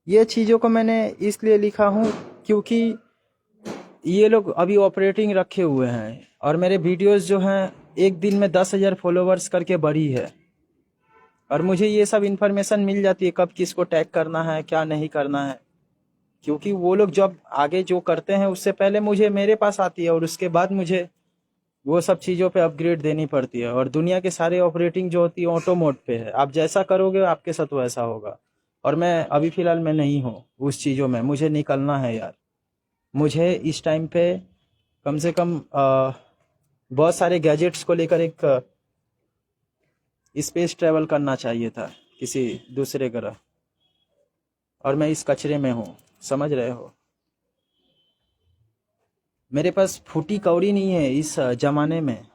ये चीज़ों को मैंने इसलिए लिखा हूँ क्योंकि ये लोग अभी ऑपरेटिंग रखे हुए हैं और मेरे वीडियोस जो हैं एक दिन में 10,000 फॉलोवर्स करके बढ़ी है। और मुझे ये सब इन्फॉर्मेशन मिल जाती है कब किसको टैग करना है क्या नहीं करना है, क्योंकि वो लोग जब आगे जो करते हैं उससे पहले मुझे मेरे पास आती है और उसके बाद मुझे वो सब चीज़ों पे अपग्रेड देनी पड़ती है। और दुनिया के सारे ऑपरेटिंग जो होती है ऑटो मोड पे है, आप जैसा करोगे आपके साथ वैसा होगा। और मैं अभी फ़िलहाल मैं नहीं हूँ उस चीज़ों में, मुझे निकलना है यार। मुझे इस टाइम पे कम से कम बहुत सारे गैजेट्स को लेकर एक स्पेस ट्रैवल करना चाहिए था किसी दूसरे ग्रह, और मैं इस कचरे में हूँ, समझ रहे हो। मेरे पास फूटी कौड़ी नहीं है इस ज़माने में,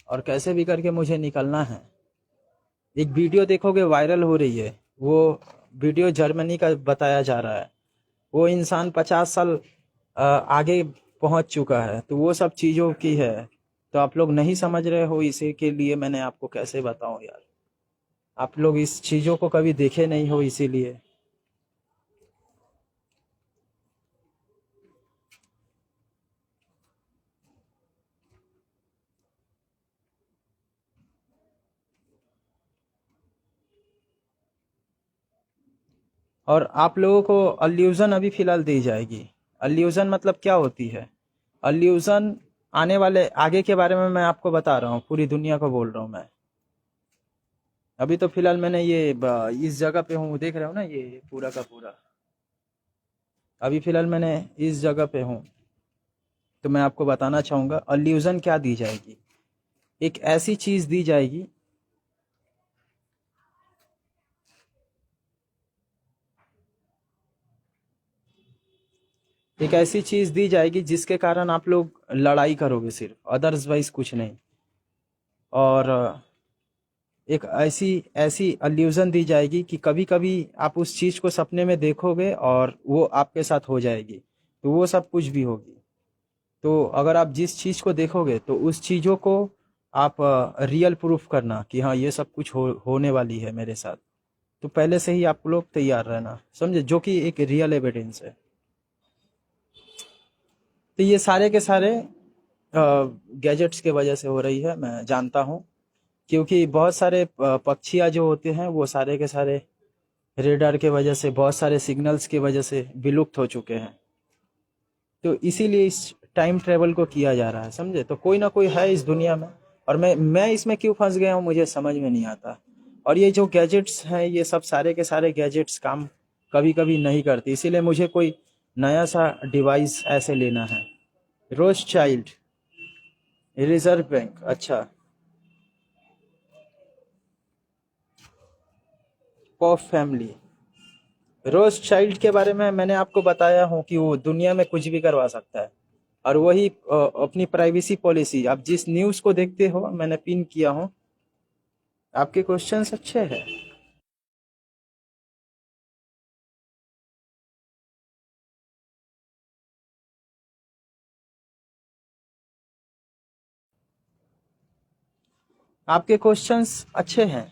और कैसे भी करके मुझे निकलना है। एक वीडियो देखोगे वायरल हो रही है, वो वीडियो जर्मनी का बताया जा रहा है। वो इंसान 50 साल आगे पहुंच चुका है, तो वो सब चीज़ों की है। तो आप लोग नहीं समझ रहे हो, इसी के लिए मैंने आपको कैसे बताऊं यार। आप लोग इस चीज़ों को कभी देखे नहीं हो इसीलिए। और आप लोगों को अल्यूजन अभी फ़िलहाल दी जाएगी। अल्यूजन मतलब क्या होती है? अल्यूजन आने वाले आगे के बारे में मैं आपको बता रहा हूँ, पूरी दुनिया को बोल रहा हूँ मैं। अभी तो फ़िलहाल मैंने ये इस जगह पे हूँ, देख रहे हो ना, ये पूरा का पूरा। अभी फ़िलहाल मैंने इस जगह पे हूँ, तो मैं आपको बताना चाहूँगा अल्यूजन क्या दी जाएगी। एक ऐसी चीज़ दी जाएगी, एक ऐसी चीज़ दी जाएगी जिसके कारण आप लोग लड़ाई करोगे सिर्फ, अदरवाइज कुछ नहीं। और एक ऐसी ऐसी अल्यूजन दी जाएगी कि कभी कभी आप उस चीज़ को सपने में देखोगे और वो आपके साथ हो जाएगी, तो वो सब कुछ भी होगी। तो अगर आप जिस चीज़ को देखोगे तो उस चीज़ों को आप रियल प्रूफ करना कि हाँ ये सब कुछ होने वाली है मेरे साथ। तो पहले से ही आप लोग तैयार रहना, समझे, जो कि एक रियल एविडेंस है। तो ये सारे के सारे गैजेट्स के वजह से हो रही है, मैं जानता हूँ। क्योंकि बहुत सारे पक्षियाँ जो होते हैं वो सारे के सारे रेडार के वजह से, बहुत सारे सिग्नल्स की वजह से विलुप्त हो चुके हैं। तो इसीलिए इस टाइम ट्रेवल को किया जा रहा है, समझे। तो कोई ना कोई है इस दुनिया में, और मैं इसमें क्यों फंस गया हूँ मुझे समझ में नहीं आता। और ये जो गैजेट्स हैं ये सब सारे के सारे गैजेट्स काम कभी कभी नहीं करते, इसीलिए मुझे कोई नया सा डिवाइस ऐसे लेना है। रोज चाइल्ड, रिजर्व बैंक, अच्छा। पॉफ फैमिली, रोज चाइल्ड के बारे में मैंने आपको बताया हूँ कि वो दुनिया में कुछ भी करवा सकता है। और वही अपनी प्राइवेसी पॉलिसी, आप जिस न्यूज़ को देखते हो मैंने पिन किया हूँ। आपके क्वेश्चंस अच्छे हैं। आपके क्वेश्चंस अच्छे हैं।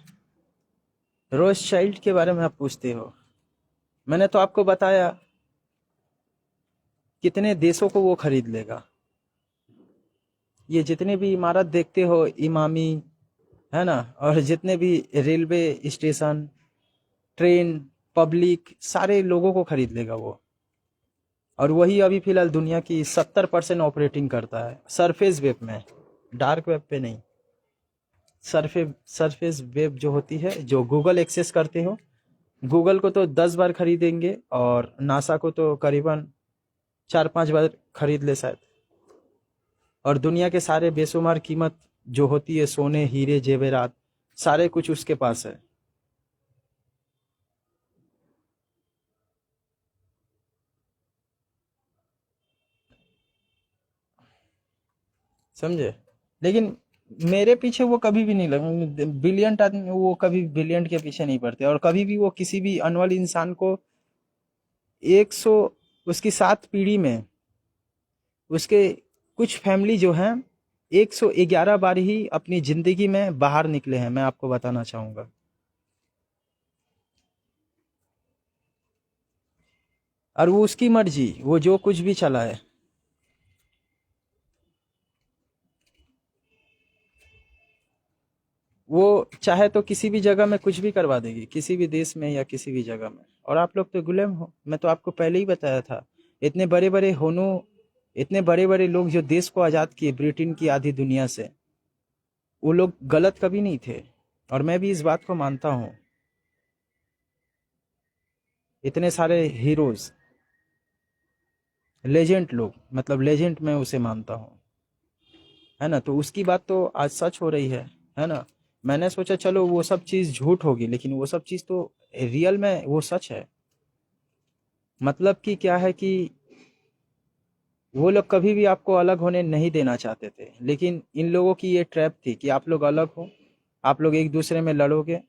रोज चाइल्ड के बारे में आप पूछते हो, मैंने तो आपको बताया कितने देशों को वो खरीद लेगा। ये जितने भी इमारत देखते हो इमामी, है ना, और जितने भी रेलवे स्टेशन, ट्रेन, पब्लिक, सारे लोगों को खरीद लेगा वो। और वही अभी फिलहाल दुनिया की 70% ऑपरेटिंग करता है सरफेस वेब में, डार्क वेब पे नहीं। सरफेस वेब जो होती है, जो गूगल एक्सेस करते हो, गूगल को तो 10 बार खरीदेंगे और नासा को तो करीबन 4-5 बार खरीद ले शायद। और दुनिया के सारे बेशुमार कीमत जो होती है, सोने, हीरे, जेवरात, सारे कुछ उसके पास है, समझे। लेकिन मेरे पीछे वो कभी भी नहीं लगे, ब्रिलियंट आदमी वो कभी ब्रिलियंट के पीछे नहीं पड़ते। और कभी भी वो किसी भी अनवल इंसान को 100, उसकी 7 पीढ़ी में उसके कुछ फैमिली जो हैं 111 बार ही अपनी जिंदगी में बाहर निकले हैं, मैं आपको बताना चाहूंगा। और वो उसकी मर्जी, वो जो कुछ भी चलाए। वो चाहे तो किसी भी जगह में कुछ भी करवा देगी, किसी भी देश में या किसी भी जगह में। और आप लोग तो गुलाम हो। मैं तो आपको पहले ही बताया था। इतने बड़े बड़े होनो, इतने बड़े बड़े लोग जो देश को आज़ाद किए ब्रिटेन की आधी दुनिया से, वो लोग गलत कभी नहीं थे। और मैं भी इस बात को मानता हूँ। इतने सारे हीरोज, लेजेंड लोग, मतलब लेजेंड मैं उसे मानता हूँ, है ना। तो उसकी बात तो आज सच हो रही है ना। मैंने सोचा चलो वो सब चीज़ झूठ होगी, लेकिन वो सब चीज़ तो रियल में वो सच है। मतलब कि क्या है कि वो लोग कभी भी आपको अलग होने नहीं देना चाहते थे, लेकिन इन लोगों की ये ट्रैप थी कि आप लोग अलग हो, आप लोग एक दूसरे में लड़ोगे,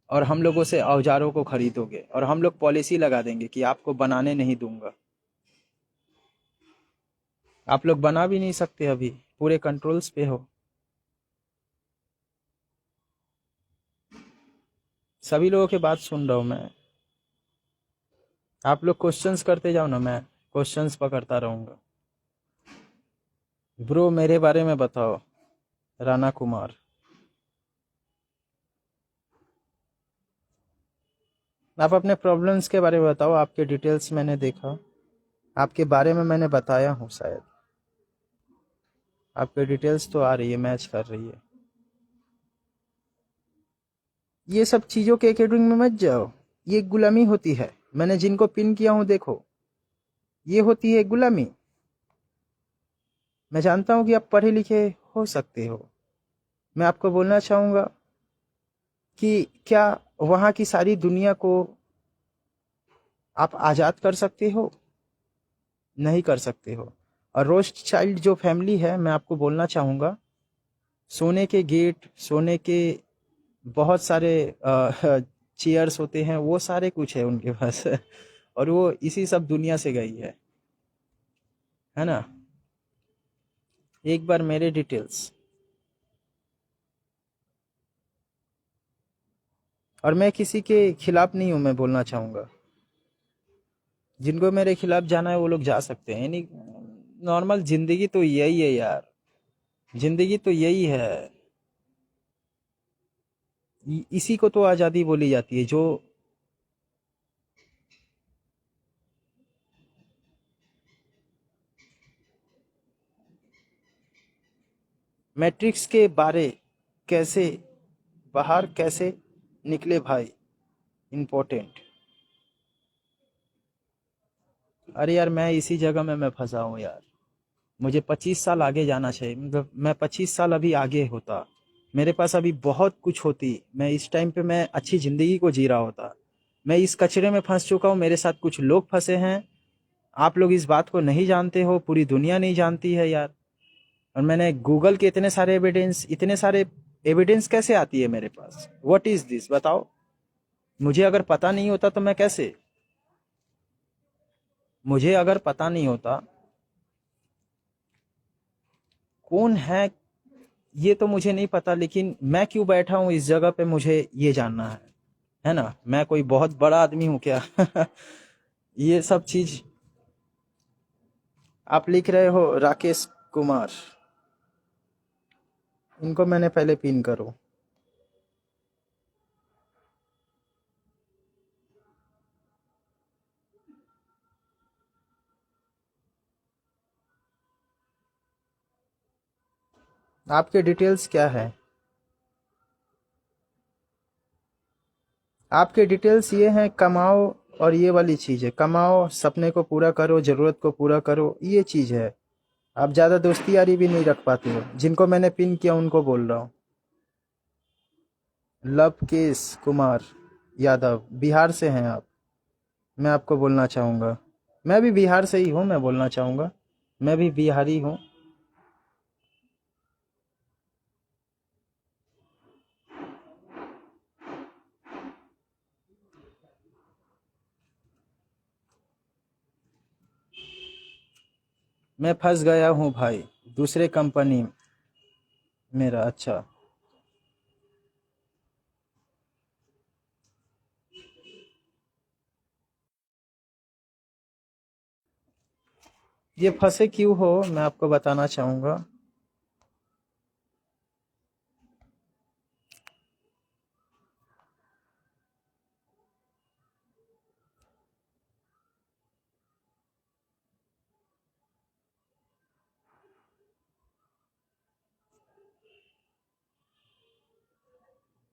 और हम लोगों से औजारों को खरीदोगे, और हम लोग पॉलिसी लगा देंगे कि आपको बनाने नहीं दूंगा। आप लोग बना भी नहीं सकते, अभी पूरे कंट्रोल्स पे हो। सभी लोगों की बात सुन रहा हूँ मैं। आप लोग क्वेश्चंस करते जाओ ना, मैं क्वेश्चंस पकड़ता रहूंगा। ब्रो मेरे बारे में बताओ, राणा कुमार। आप अपने प्रॉब्लम्स के बारे में बताओ, आपके डिटेल्स मैंने देखा, आपके बारे में मैंने बताया हूँ शायद। आपकी डिटेल्स तो आ रही है, मैच कर रही है। ये सब चीज़ों के अकॉर्डिंग में मत जाओ। ये गुलामी होती है। मैंने जिनको पिन किया हूँ देखो, ये होती है गुलामी। मैं जानता हूँ कि आप पढ़े लिखे हो सकते हो। मैं आपको बोलना चाहूँगा कि क्या वहाँ की सारी दुनिया को आप आज़ाद कर सकते हो? नहीं कर सकते हो। और रोस्ट चाइल्ड जो फैमिली है, मैं आपको बोलना चाहूँगा, सोने के गेट, सोने के बहुत सारे चेयर्स होते हैं, वो सारे कुछ है उनके पास। और वो इसी सब दुनिया से गई है ना। एक बार मेरे डिटेल्स, और मैं किसी के खिलाफ नहीं हूँ, मैं बोलना चाहूँगा। जिनको मेरे खिलाफ जाना है वो लोग जा सकते हैं, यानी नॉर्मल जिंदगी तो यही है यार। जिंदगी तो यही है। इसी को तो आज़ादी बोली जाती है। जो मैट्रिक्स के बारे कैसे, बाहर कैसे निकले भाई, इम्पोर्टेंट। अरे यार मैं इसी जगह में मैं फंसा हूँ यार। मुझे 25 साल आगे जाना चाहिए, मतलब मैं 25 साल अभी आगे होता, मेरे पास अभी बहुत कुछ होती। मैं इस टाइम पे मैं अच्छी ज़िंदगी को जी रहा होता। मैं इस कचरे में फंस चुका हूँ, मेरे साथ कुछ लोग फंसे हैं। आप लोग इस बात को नहीं जानते हो, पूरी दुनिया नहीं जानती है यार। और मैंने गूगल के इतने सारे एविडेंस, इतने सारे एविडेंस कैसे आती है मेरे पास? व्हाट इज दिस बताओ। मुझे अगर पता नहीं होता तो मैं कैसे, मुझे अगर पता नहीं होता कौन है, ये तो मुझे नहीं पता, लेकिन मैं क्यों बैठा हूँ इस जगह पे मुझे ये जानना है ना। मैं कोई बहुत बड़ा आदमी हूँ क्या? ये सब चीज। आप लिख रहे हो राकेश कुमार, इनको मैंने पहले पिन करो। आपके डिटेल्स क्या है? आपके डिटेल्स ये हैं, कमाओ, और ये वाली चीज़ है, कमाओ, सपने को पूरा करो, ज़रूरत को पूरा करो, ये चीज़ है। आप ज़्यादा दोस्ती यारी भी नहीं रख पाते हो। जिनको मैंने पिन किया उनको बोल रहा हूँ। लवकेश कुमार यादव, बिहार से हैं आप। मैं आपको बोलना चाहूँगा, मैं भी बिहार से ही हूँ, मैं बोलना चाहूँगा, मैं भी बिहारी हूँ। मैं फंस गया हूँ भाई, दूसरे कंपनी मेरा। अच्छा। ये फंसे क्यों हो मैं आपको बताना चाहूँगा।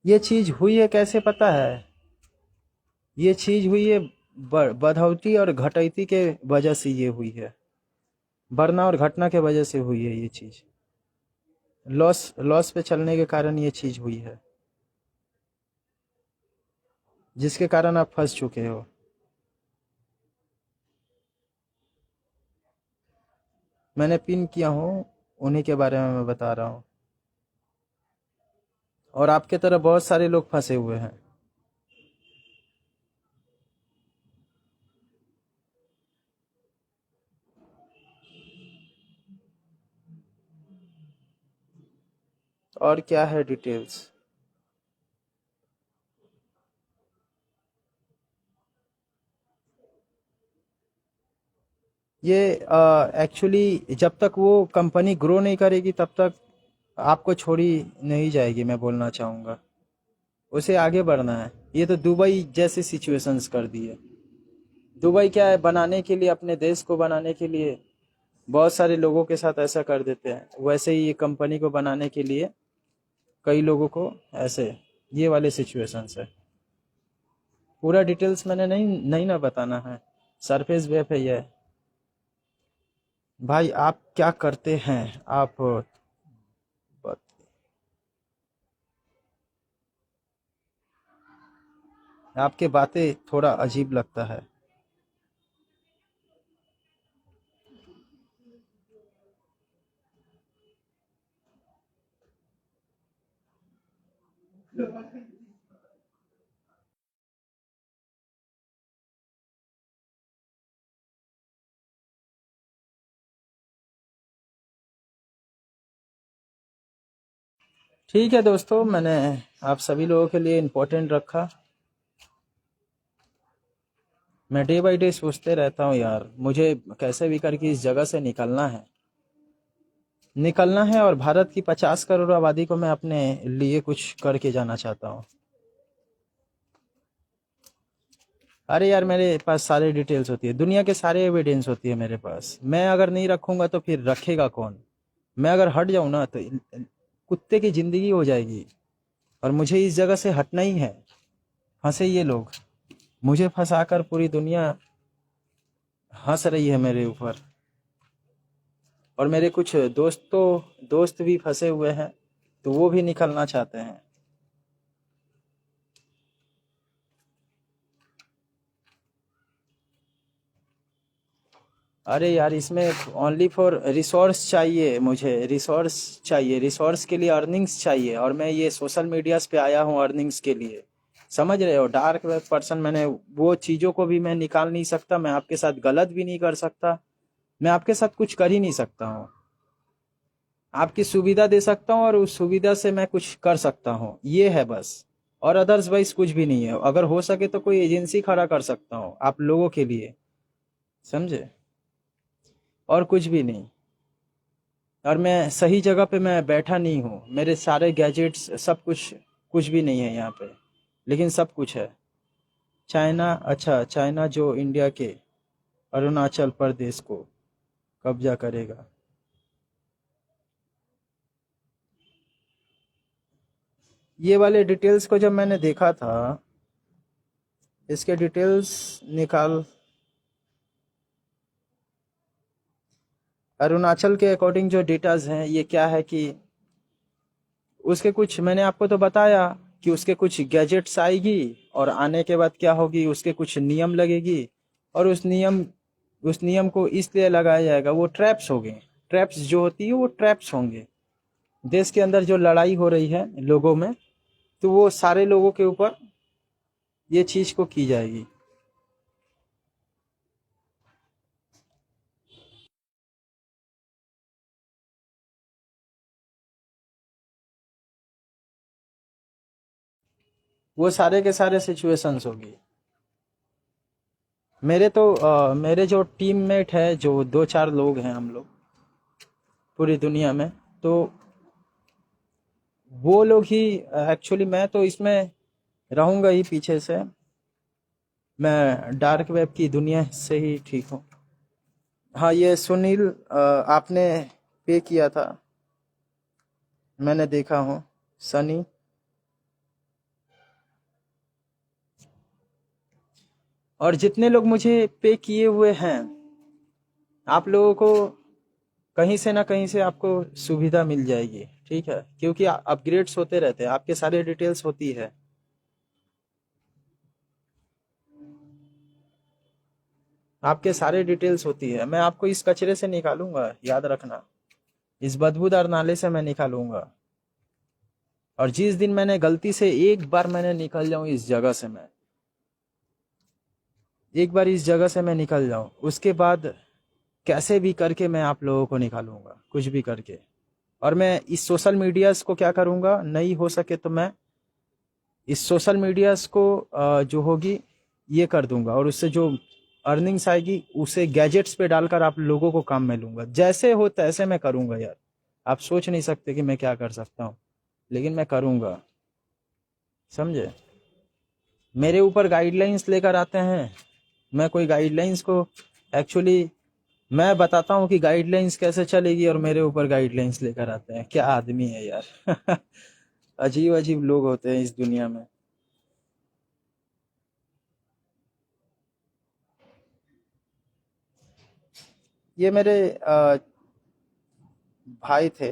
ये चीज़ हुई है कैसे पता है? ये चीज़ हुई है बढ़ोतरी और घटौती के वजह से ये हुई है। बढ़ना और घटना के वजह से हुई है ये चीज़। लॉस लॉस पे चलने के कारण ये चीज़ हुई है, जिसके कारण आप फंस चुके हो। मैंने पिन किया हूँ, उन्हीं के बारे में मैं बता रहा हूँ। और आपके तरह बहुत सारे लोग फंसे हुए हैं। और क्या है डिटेल्स? ये एक्चुअली जब तक वो कंपनी ग्रो नहीं करेगी तब तक आपको छोड़ी नहीं जाएगी, मैं बोलना चाहूँगा। उसे आगे बढ़ना है। ये तो दुबई जैसी सिचुएशंस कर दी है। दुबई क्या है, बनाने के लिए, अपने देश को बनाने के लिए बहुत सारे लोगों के साथ ऐसा कर देते हैं। वैसे ही ये कंपनी को बनाने के लिए कई लोगों को ऐसे ये वाले सिचुएशंस है। पूरा डिटेल्स मैंने नहीं नहीं ना बताना है, सरफेस वे पे ये है। भाई आप क्या करते हैं आप? आपके बातें थोड़ा अजीब लगता है। ठीक है दोस्तों, मैंने आप सभी लोगों के लिए इम्पोर्टेंट रखा। मैं डे बाई डे सोचते रहता हूँ यार, मुझे कैसे भी करके इस जगह से निकलना है। निकलना है और भारत की 50 करोड़ आबादी को मैं अपने लिए कुछ करके जाना चाहता हूँ। अरे यार मेरे पास सारे डिटेल्स होती है, दुनिया के सारे एविडेंस होती है मेरे पास। मैं अगर नहीं रखूंगा तो फिर रखेगा कौन? मैं अगर हट जाऊं ना तो कुत्ते की जिंदगी हो जाएगी। और मुझे इस जगह से हटना ही है। फंसे ये लोग, मुझे फंसाकर पूरी दुनिया हंस रही है मेरे ऊपर। और मेरे कुछ दोस्त भी फंसे हुए हैं, तो वो भी निकलना चाहते हैं। अरे यार इसमें ओनली फॉर रिसोर्स चाहिए, मुझे रिसोर्स चाहिए। रिसोर्स के लिए अर्निंग्स चाहिए, और मैं ये सोशल मीडियाज पे आया हूँ अर्निंग्स के लिए। समझ रहे हो? डार्क वेब पर्सन, मैंने वो चीज़ों को भी मैं निकाल नहीं सकता। मैं आपके साथ गलत भी नहीं कर सकता। मैं आपके साथ कुछ कर ही नहीं सकता हूँ। आपकी सुविधा दे सकता हूँ और उस सुविधा से मैं कुछ कर सकता हूँ, ये है बस। और अदर्सवाइज कुछ भी नहीं है। अगर हो सके तो कोई एजेंसी खड़ा कर सकता हूँ आप लोगों के लिए, समझे? और कुछ भी नहीं। और मैं सही जगह पे मैं बैठा नहीं हूँ। मेरे सारे गैजेट्स सब कुछ, कुछ भी नहीं है यहाँ पे, लेकिन सब कुछ है। चाइना, अच्छा चाइना जो इंडिया के अरुणाचल प्रदेश को कब्जा करेगा। ये वाले डिटेल्स को जब मैंने देखा था, इसके डिटेल्स निकाल, अरुणाचल के अकॉर्डिंग जो डेटाज हैं, ये क्या है कि उसके कुछ, मैंने आपको तो बताया कि उसके कुछ गैजेट्स आएगी, और आने के बाद क्या होगी, उसके कुछ नियम लगेगी। और उस नियम को इसलिए लगाया जाएगा, वो ट्रैप्स होंगे। ट्रैप्स जो होती है वो ट्रैप्स होंगे। देश के अंदर जो लड़ाई हो रही है लोगों में, तो वो सारे लोगों के ऊपर ये चीज को की जाएगी। वो सारे के सारे सिचुएशंस होगी। मेरे जो टीममेट है, जो 2-4 लोग हैं हम लोग पूरी दुनिया में, तो वो लोग ही एक्चुअली, मैं तो इसमें रहूंगा ही पीछे से। मैं डार्क वेब की दुनिया से ही ठीक हूँ। हाँ, ये सुनील आपने पे किया था, मैंने देखा हूँ। सनी, और जितने लोग मुझे पे किए हुए हैं, आप लोगों को कहीं से ना कहीं से आपको सुविधा मिल जाएगी, ठीक है, क्योंकि अपग्रेड्स होते रहते हैं, आपके सारे डिटेल्स होती है। आपके सारे डिटेल्स होती है, मैं आपको इस कचरे से निकालूंगा, याद रखना। इस बदबूदार नाले से मैं निकालूंगा। और जिस दिन मैंने गलती से एक बार मैंने निकल जाऊं इस जगह से, मैं एक बार इस जगह से मैं निकल जाऊं, उसके बाद कैसे भी करके मैं आप लोगों को निकालूंगा, कुछ भी करके। और मैं इस सोशल मीडियाज को क्या करूंगा, नहीं हो सके तो मैं इस सोशल मीडियाज को जो होगी ये कर दूंगा, और उससे जो अर्निंग्स आएगी उसे गैजेट्स पे डालकर आप लोगों को काम में लूंगा। जैसे हो तैसे मैं करूंगा यार। आप सोच नहीं सकते कि मैं क्या कर सकता हूँ, लेकिन मैं करूंगा, समझे। मेरे ऊपर गाइडलाइंस लेकर आते हैं, मैं कोई गाइडलाइंस को एक्चुअली मैं बताता हूँ कि गाइडलाइंस कैसे चलेगी, और मेरे ऊपर गाइडलाइंस लेकर आते हैं। क्या आदमी है यार। अजीब अजीब लोग होते हैं इस दुनिया में। ये मेरे भाई थे,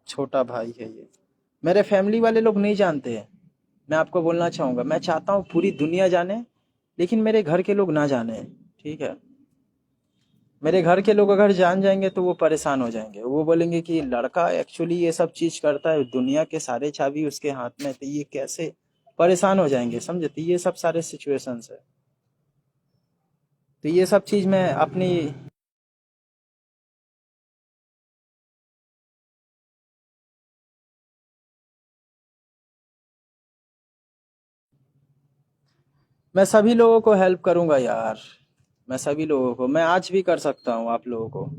छोटा भाई है ये। मेरे फैमिली वाले लोग नहीं जानते हैं, मैं आपको बोलना चाहूंगा। मैं चाहता हूँ पूरी दुनिया जाने, लेकिन मेरे घर के लोग ना जाने, ठीक है। मेरे घर के लोग अगर जान जाएंगे तो वो परेशान हो जाएंगे, वो बोलेंगे कि लड़का एक्चुअली ये सब चीज करता है, दुनिया के सारे चाबी उसके हाथ में, तो ये कैसे, परेशान हो जाएंगे, समझे। तो ये सब सारे सिचुएशंस है, तो ये सब चीज मैं अपनी, मैं सभी लोगों को हेल्प करूंगा यार। मैं सभी लोगों को, मैं आज भी कर सकता हूँ आप लोगों को,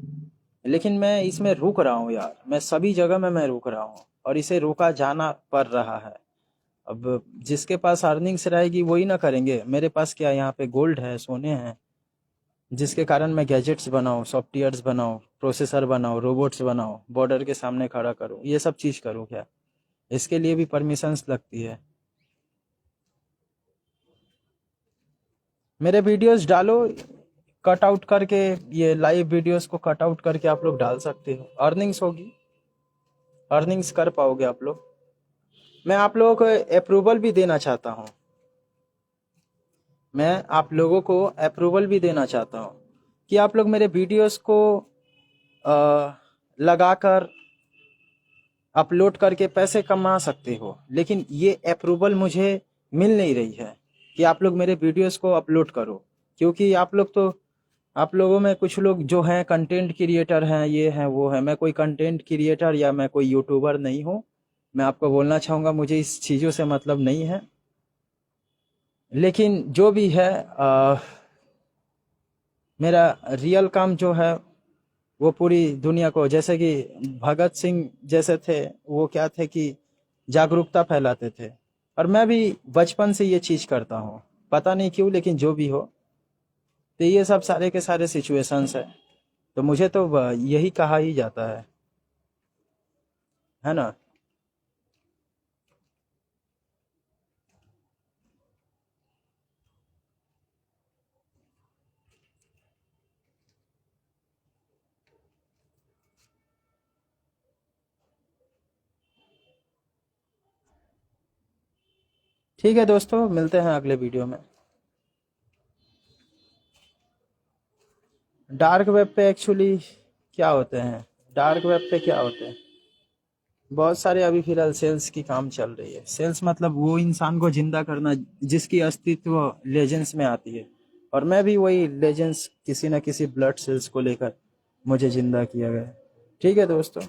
लेकिन मैं इसमें रुक रहा हूँ यार। मैं सभी जगह में मैं रुक रहा हूँ, और इसे रोका जाना पड़ रहा है। अब जिसके पास अर्निंग्स रहेगी वही ना करेंगे। मेरे पास क्या, यहाँ पे गोल्ड है, सोने हैं, जिसके कारण मैं गैजेट्स बनाऊँ, सॉफ्टवेयर्स बनाऊँ, प्रोसेसर बनाऊँ, रोबोट्स बनाऊँ, बॉर्डर के सामने खड़ा करूँ, ये सब चीज़ करूँ क्या। इसके लिए भी परमिशंस लगती है। मेरे वीडियोस डालो, कट आउट करके, ये लाइव वीडियोस को कट आउट करके आप लोग डाल सकते हो, अर्निंग्स होगी, अर्निंग्स कर पाओगे आप लोग। मैं आप लोगों को अप्रूवल भी देना चाहता हूँ, मैं आप लोगों को अप्रूवल भी देना चाहता हूँ कि आप लोग मेरे वीडियोस को लगाकर अपलोड करके पैसे कमा सकते हो, लेकिन ये अप्रूवल मुझे मिल नहीं रही है कि आप लोग मेरे वीडियोस को अपलोड करो। क्योंकि आप लोग तो, आप लोगों में कुछ लोग जो हैं कंटेंट क्रिएटर हैं, ये हैं वो हैं। मैं कोई कंटेंट क्रिएटर या मैं कोई यूट्यूबर नहीं हूँ। मैं आपको बोलना चाहूँगा, मुझे इस चीज़ों से मतलब नहीं है। लेकिन जो भी है, मेरा रियल काम जो है वो पूरी दुनिया को, जैसे कि भगत सिंह जैसे थे, वो क्या थे कि जागरूकता फैलाते थे। और मैं भी बचपन से ये चीज़ करता हूँ, पता नहीं क्यों, लेकिन जो भी हो, तो ये सब सारे के सारे सिचुएशंस है। तो मुझे तो यही कहा ही जाता है ना। ठीक है दोस्तों, मिलते हैं अगले वीडियो में। डार्क वेब पे एक्चुअली क्या होते हैं, डार्क वेब पे क्या होते हैं, बहुत सारे अभी फिलहाल सेल्स की काम चल रही है। सेल्स मतलब वो इंसान को जिंदा करना जिसकी अस्तित्व लेजेंड्स में आती है, और मैं भी वही लेजेंड्स, किसी न किसी ब्लड सेल्स को लेकर मुझे जिंदा किया गया। ठीक है दोस्तों।